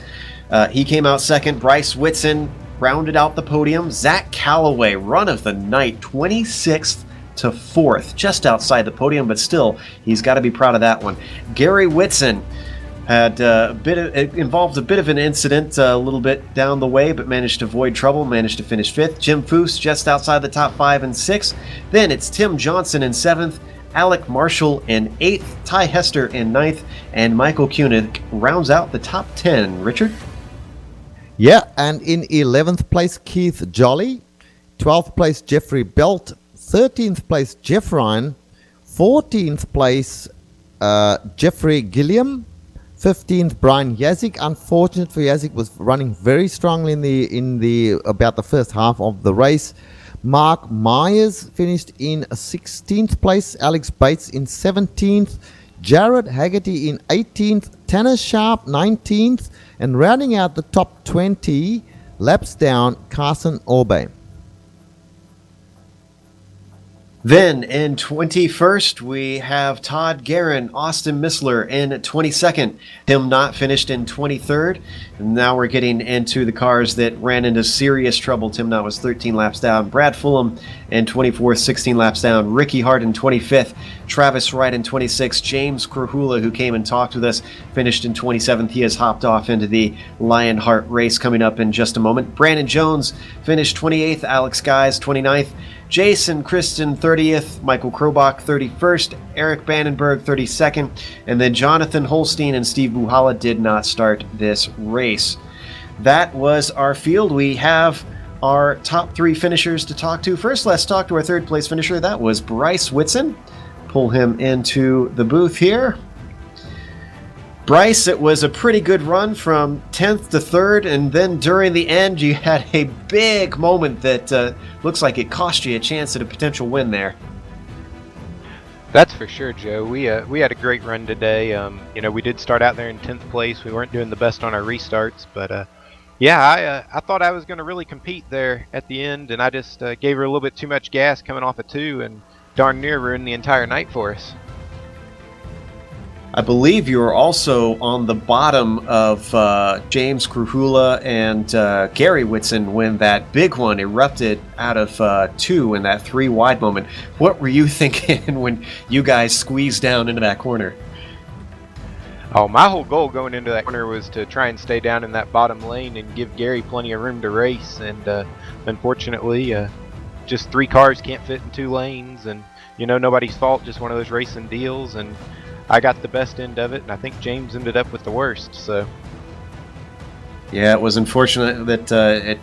He came out second. Bryce Whitson rounded out the podium. Zach Calloway, run of the night, 26th to 4th, just outside the podium, but still, he's got to be proud of that one. Gary Whitson had involved a bit of an incident a little bit down the way, but managed to avoid trouble, managed to finish 5th. Jim Foose just outside the top 5 and 6th. Then it's Tim Johnson in 7th, Alec Marshall in 8th, Ty Hester in 9th, and Michael Koenig rounds out the top 10. Richard? Yeah, and in 11th place, Keith Jolly. 12th place, Jeffrey Belt. 13th place, Jeff Ryan. 14th place, Jeffrey Gilliam. 15th, Brian Yazik. Unfortunate for Yazik, was running very strongly in the about the first half of the race. Mark Myers finished in 16th place. Alex Bates in 17th. Jared Haggerty in 18th. Tanner Sharp 19th. And rounding out the top 20 laps down, Carson Orbe. Then in 21st, we have Todd Guerin, Austin Missler in 22nd. Tim Knott finished in 23rd. And now we're getting into the cars that ran into serious trouble. Tim Knott was 13 laps down. Brad Fulham in 24th, 16 laps down. Ricky Hart in 25th. Travis Wright in 26th. James Krahula, who came and talked with us, finished in 27th. He has hopped off into the Lionheart race coming up in just a moment. Brandon Jones finished 28th. Alex Guys 29th. Jason Kristen 30th, Michael Krobach 31st, Eric Bannenberg 32nd, and then Jonathan Holstein and Steve Buhala did not start this race. That was our field. We have our top 3 finishers to talk to. First, let's talk to our 3rd place finisher. That was Bryce Whitson. Pull him into the booth here. Bryce, it was a pretty good run from 10th to 3rd, and then during the end you had a big moment that looks like it cost you a chance at a potential win there. That's for sure, Joe. We had a great run today. We did start out there in 10th place. We weren't doing the best on our restarts, but I thought I was going to really compete there at the end, and I just gave her a little bit too much gas coming off of 2, and darn near ruined the entire night for us. I believe you were also on the bottom of James Krahula and Gary Whitson when that big one erupted out of 2 in that 3 wide moment. What were you thinking when you guys squeezed down into that corner? Oh, my whole goal going into that corner was to try and stay down in that bottom lane and give Gary plenty of room to race. And unfortunately, just 3 cars can't fit in 2 lanes. And, nobody's fault, just one of those racing deals. And I got the best end of it, and I think James ended up with the worst. So, yeah, it was unfortunate that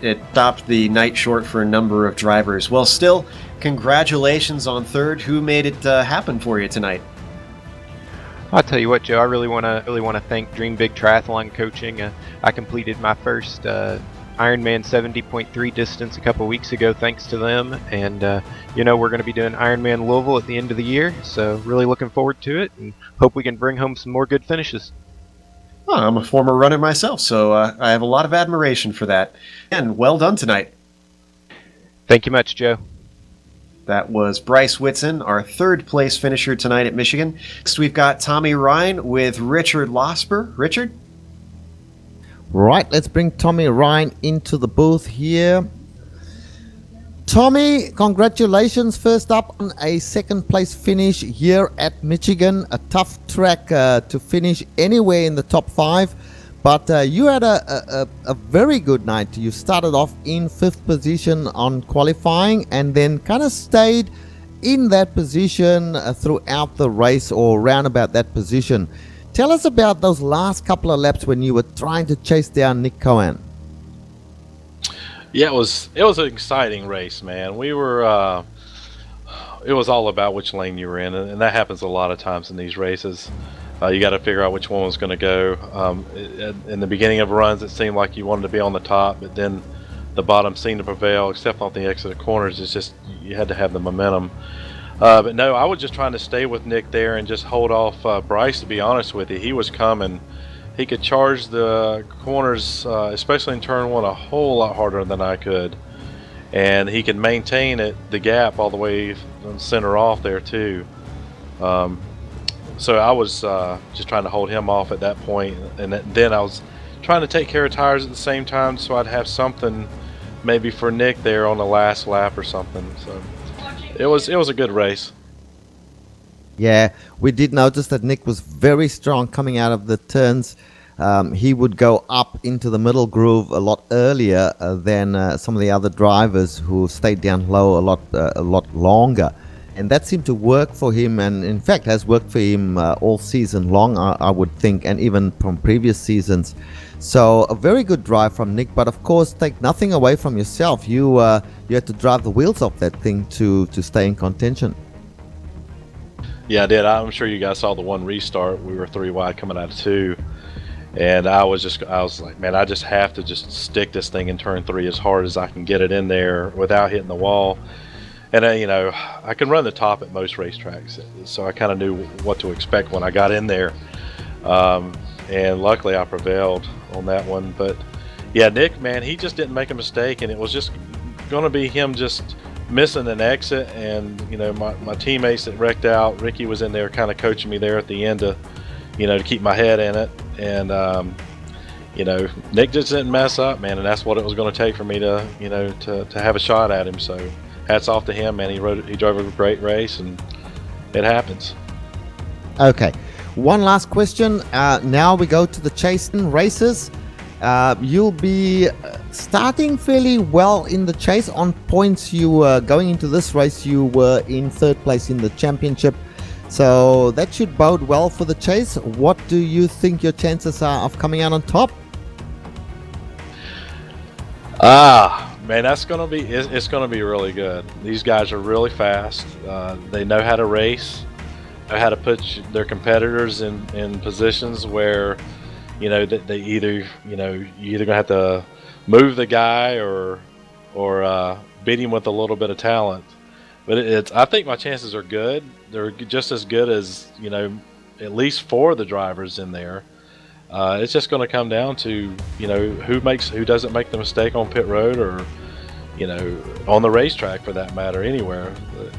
it stopped the night short for a number of drivers. Well, still, congratulations on 3rd. Who made it happen for you tonight? I'll tell you what, Joe. I really want to thank Dream Big Triathlon Coaching. I completed my first Ironman 70.3 distance a couple weeks ago thanks to them, and we're going to be doing Ironman Louisville at the end of the year, so really looking forward to it and hope we can bring home some more good finishes. Well, I'm a former runner myself, so I have a lot of admiration for that, and well done tonight. Thank you much, Joe. That was Bryce Whitson, our 3rd place finisher tonight at Michigan. Next, we've got Tommy Ryan with Richard Losper. Richard? Right, let's bring Tommy Ryan into the booth here. Tommy, congratulations first up on a 2nd place finish here at Michigan. A tough track to finish anywhere in the top 5, but you had a very good night. You started off in 5th position on qualifying and then kind of stayed in that position throughout the race, or round about that position. Tell us about those last couple of laps when you were trying to chase down Nick Cohen. Yeah, it was an exciting race, man. We were it was all about which lane you were in, and that happens a lot of times in these races. You got to figure out which one was going to go. In the beginning of runs, it seemed like you wanted to be on the top, but then the bottom seemed to prevail, except on the exit corners. It's just you had to have the momentum. But no, I was just trying to stay with Nick there and just hold off Bryce. To be honest with you, he was coming. He could charge the corners, especially in turn one, a whole lot harder than I could, and he could maintain the gap all the way from center off there too. So I was just trying to hold him off at that point, and then I was trying to take care of tires at the same time, so I'd have something maybe for Nick there on the last lap or something. So it was a good race. Yeah, we did notice that Nick was very strong coming out of the turns. He would go up into the middle groove a lot earlier than some of the other drivers who stayed down low a lot longer. And that seemed to work for him, and in fact has worked for him all season long, I would think, and even from previous seasons. So a very good drive from Nick, but of course take nothing away from yourself. You had to drive the wheels off that thing to stay in contention. Yeah, I did. I'm sure you guys saw the one restart. We were 3 wide coming out of 2. And I was like, man, I just have to just stick this thing in turn 3 as hard as I can get it in there without hitting the wall. And, I can run the top at most racetracks, so I kind of knew what to expect when I got in there. And luckily I prevailed on that one. But, yeah, Nick, man, he just didn't make a mistake, and it was just going to be him just missing an exit. And, my teammates that wrecked out, Ricky was in there kind of coaching me there at the end to keep my head in it. And, Nick just didn't mess up, man, and that's what it was going to take for me to have a shot at him. So hats off to him, man. He drove a great race, and it happens. Okay, one last question. Now we go to the chasing races. You'll be starting fairly well in the chase. On points, you were going into this race, you were in 3rd place in the championship. So that should bode well for the chase. What do you think your chances are of coming out on top? Man, it's gonna be really good. These guys are really fast. They know how to race, know how to put their competitors in positions where, they either, you either gonna have to move the guy or beat him with a little bit of talent. But I think my chances are good. They're just as good as, at least 4 of the drivers in there. It's just going to come down to, who doesn't make the mistake on pit road, or, on the racetrack for that matter, anywhere.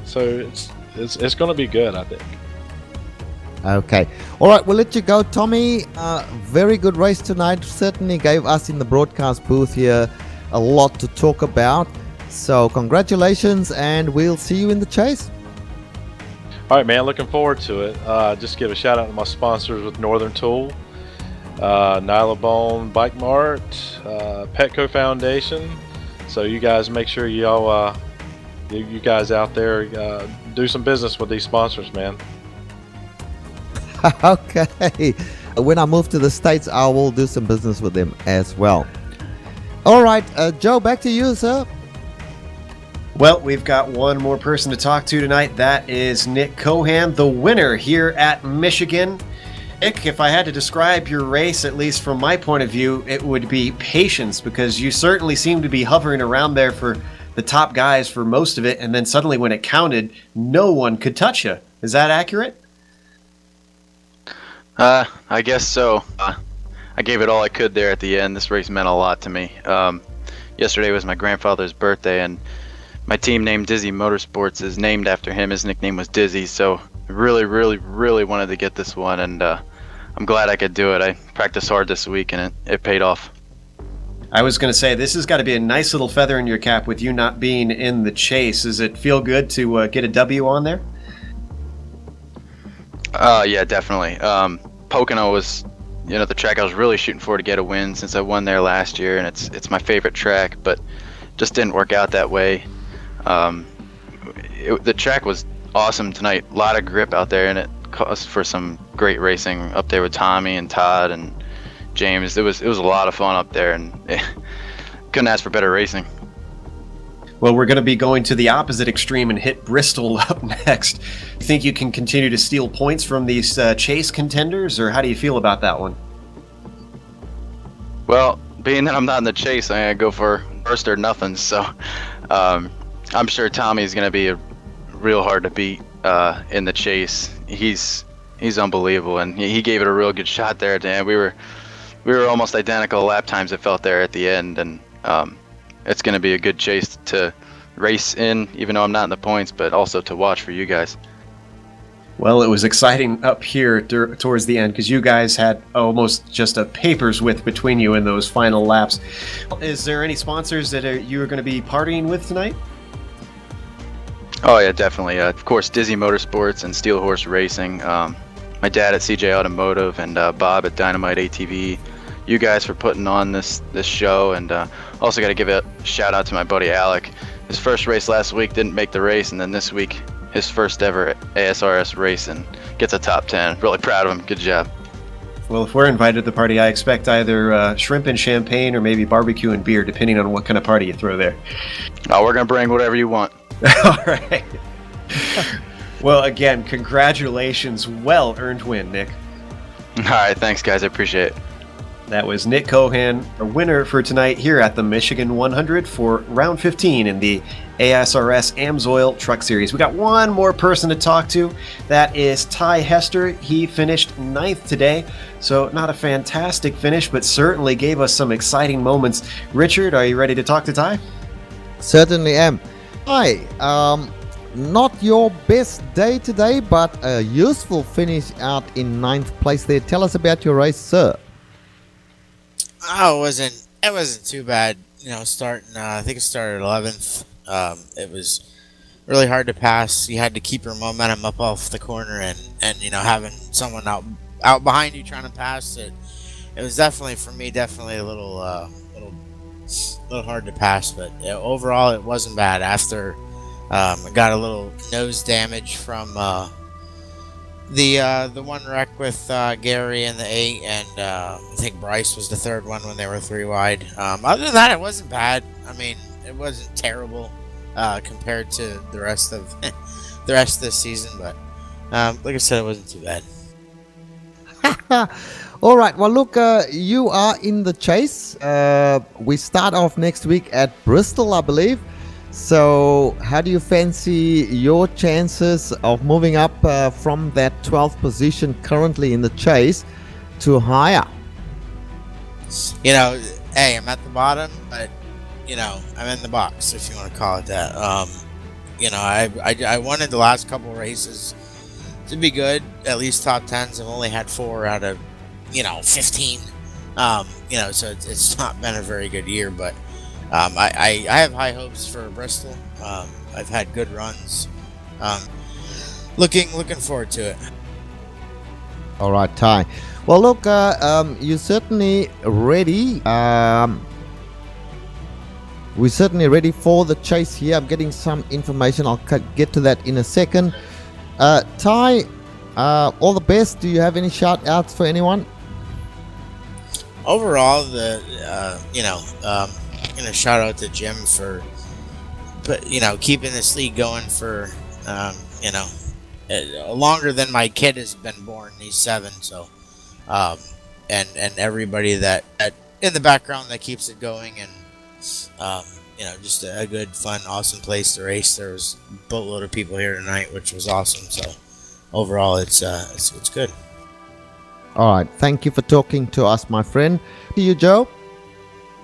So it's going to be good, I think. Okay. All right, we'll let you go, Tommy. Very good race tonight. Certainly gave us in the broadcast booth here a lot to talk about. So congratulations, and we'll see you in the chase. All right, man. Looking forward to it. Just give a shout out to my sponsors with Northern Tool, Nylabone Bike Mart, Petco Foundation. So you guys make sure y'all, you guys out there, do some business with these sponsors, man. Okay. When I move to the States, I will do some business with them as well. All right, Joe, back to you, sir. Well, we've got one more person to talk to tonight. That is Nick Cohan, the winner here at Michigan. Nick, if I had to describe your race, at least from my point of view, it would be patience, because you certainly seem to be hovering around there for the top guys for most of it, and then suddenly when it counted, no one could touch you. Is that accurate? I guess so. I gave it all I could there at the end. This race meant a lot to me. Yesterday was my grandfather's birthday, and my team named Dizzy Motorsports is named after him. His nickname was Dizzy, so I really, really, really wanted to get this one, and I'm glad I could do it. I practiced hard this week, and it paid off. I was going to say, this has got to be a nice little feather in your cap with you not being in the chase. Does it feel good to get a W on there? Yeah, definitely. Pocono was, the track I was really shooting for to get a win, since I won there last year, and it's my favorite track, but just didn't work out that way. The track was awesome tonight. A lot of grip out there, and it caused for some great racing up there with Tommy and Todd and James. It was a lot of fun up there, and couldn't ask for better racing. Well, we're going to be going to the opposite extreme and hit Bristol up next. You think you can continue to steal points from these chase contenders, or how do you feel about that one? Well, being that I'm not in the chase, I'm going to go for first or nothing. So I'm sure Tommy's going to be real hard to beat in the chase. He's unbelievable, and he gave it a real good shot there at the end. We were almost identical lap times, it felt, there at the end, and it's going to be a good chase to race in, even though I'm not in the points, but also to watch for you guys. Well, it was exciting up here towards the end because you guys had almost just a paper's width between you in those final laps. Is there any sponsors that you are going to be partying with tonight? Oh yeah, definitely. Of course, Dizzy Motorsports and Steel Horse Racing. My dad at CJ Automotive and Bob at Dynamite ATV. You guys for putting on this show, and also got to give a shout out to my buddy Alec. His first race last week didn't make the race, and then this week his first ever ASRS race and gets a top 10. Really proud of him. Good job. Well, if we're invited to the party, I expect either shrimp and champagne or maybe barbecue and beer, depending on what kind of party you throw there. Oh, we're gonna bring whatever you want. All right. Well, again, congratulations. Well-earned win, Nick. All right, thanks, guys. I appreciate it. That was Nick Cohan, our winner for tonight here at the Michigan 100 for round 15 in the ASRS AMSOIL Truck Series. We got one more person to talk to. That is Ty Hester. He finished 9th today, so not a fantastic finish, but certainly gave us some exciting moments. Richard, are you ready to talk to Ty? Certainly am. Hi, not your best day today, but a useful finish out in 9th place there. Tell us about your race, sir. Oh, it wasn't too bad. Starting, I think it started 11th. It was really hard to pass. You had to keep your momentum up off the corner, and having someone out behind you trying to pass it. It was definitely for me a little hard to pass, but overall it wasn't bad. After I got a little nose damage from the one wreck with Gary in the 8, and I think Bryce was the third one when they were 3 wide. Other than that, it wasn't bad. I mean, it wasn't terrible compared to the rest of this season, but like I said, it wasn't too bad. All right. Well, look, you are in the chase. We start off next week at Bristol, I believe. So how do you fancy your chances of moving up from that 12th position currently in the chase to higher? Hey, I'm at the bottom, but I'm in the box, if you want to call it that. I wanted the last couple races to be good, at least top 10s. I've only had 4 out of 15. So it's not been a very good year, but I have high hopes for Bristol. I've had good runs. Looking forward to it. All right, Ty. Well, look, you're certainly ready. We're certainly ready for the chase here. I'm getting some information. I'll get to that in a second. Ty, all the best. Do you have any shout outs for anyone? Overall, shout out to Jim for keeping this league going for longer than my kid has been born. He's 7, so and everybody that in the background that keeps it going, and just a good, fun, awesome place to race. There was a boatload of people here tonight, which was awesome. So overall, it's good. All right, thank you for talking to us, my friend. To you, Joe.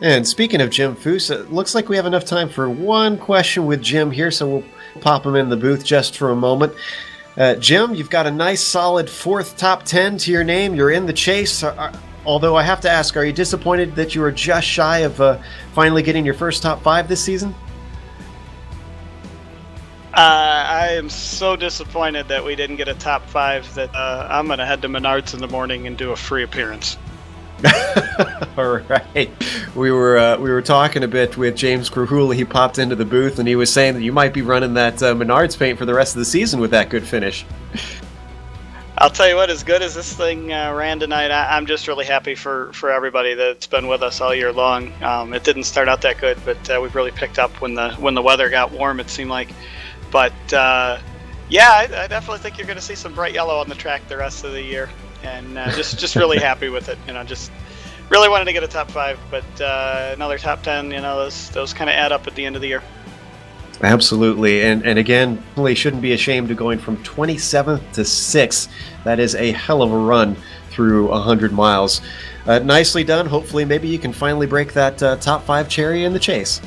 And speaking of Jim Foose, it looks like we have enough time for one question with Jim here, so we'll pop him in the booth just for a moment. Jim, you've got a nice solid 4th top 10 to your name. You're in the chase. Although I have to ask, are you disappointed that you were just shy of finally getting your first top 5 this season? I am so disappointed that we didn't get a top 5 that I'm going to head to Menards in the morning and do a free appearance. All right. We were talking a bit with James Krahula. He popped into the booth and he was saying that you might be running that Menards paint for the rest of the season with that good finish. I'll tell you what, as good as this thing ran tonight, I'm just really happy for everybody that's been with us all year long. It didn't start out that good, but we've really picked up when the weather got warm, it seemed like. But I definitely think you're going to see some bright yellow on the track the rest of the year, and just really happy with it. Just really wanted to get a top 5, but another top 10. Those kind of add up at the end of the year. Absolutely, and again, really shouldn't be ashamed of going from 27th to 6th. That is a hell of a run through 100 miles. Nicely done. Hopefully, maybe you can finally break that top 5 cherry in the chase.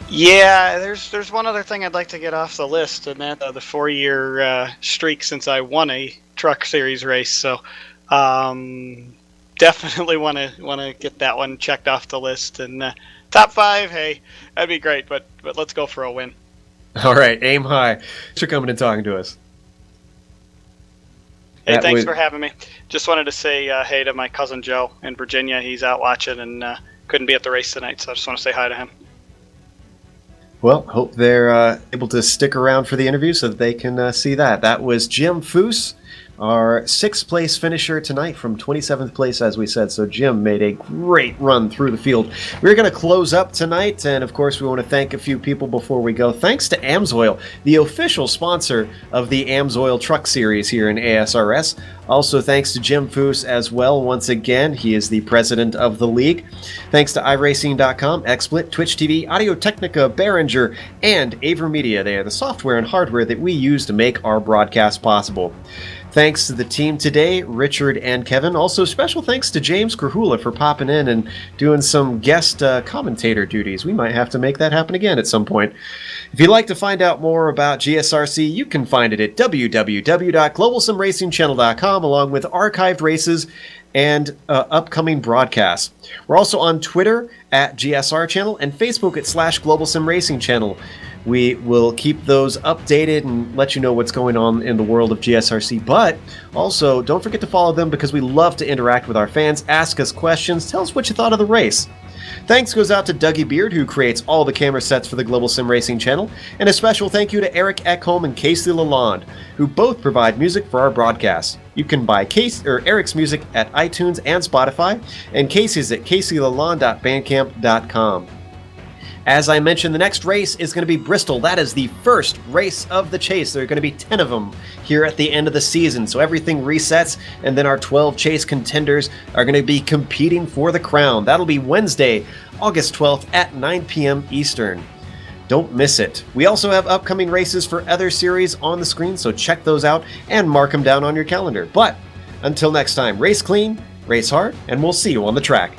Yeah, there's one other thing I'd like to get off the list, and that's the 4-year streak since I won a Truck Series race. So, definitely want to get that one checked off the list. And top 5, hey, that'd be great. But let's go for a win. All right, aim high. Thanks for coming and talking to us. Hey, thanks for having me. Just wanted to say hey to my cousin Joe in Virginia. He's out watching and couldn't be at the race tonight, so I just want to say hi to him. Well, hope they're able to stick around for the interview so that they can see that. That was Jim Foose, our 6th place finisher tonight from 27th place, as we said. So Jim made a great run through the field. We're going to close up tonight, and of course we want to thank a few people before we go. Thanks to AMSOIL, the official sponsor of the AMSOIL Truck Series here in ASRS. Also thanks to Jim Foose as well. Once again, he is the president of the league. Thanks to iRacing.com, XSplit, Twitch TV, Audio Technica, Behringer, and AverMedia. They are the software and hardware that we use to make our broadcast possible. Thanks to the team today, Richard and Kevin. Also, special thanks to James Krahula for popping in and doing some guest commentator duties. We might have to make that happen again at some point. If you'd like to find out more about GSRC, you can find it at www.globalsimracingchannel.com, along with archived races and upcoming broadcasts. We're also on Twitter at GSR Channel and Facebook at /GlobalSimRacingChannel. We will keep those updated and let you know what's going on in the world of GSRC. But also, don't forget to follow them because we love to interact with our fans, ask us questions, tell us what you thought of the race. Thanks goes out to Dougie Beard, who creates all the camera sets for the Global Sim Racing channel, and a special thank you to Eric Ekholm and Casey Lalonde, who both provide music for our broadcasts. You can buy Eric's music at iTunes and Spotify, and Casey's at caseylalonde.bandcamp.com. As I mentioned, the next race is going to be Bristol. That is the first race of the chase. There are going to be 10 of them here at the end of the season. So everything resets, and then our 12 chase contenders are going to be competing for the crown. That'll be Wednesday, August 12th at 9 p.m. Eastern. Don't miss it. We also have upcoming races for other series on the screen, so check those out and mark them down on your calendar. But until next time, race clean, race hard, and we'll see you on the track.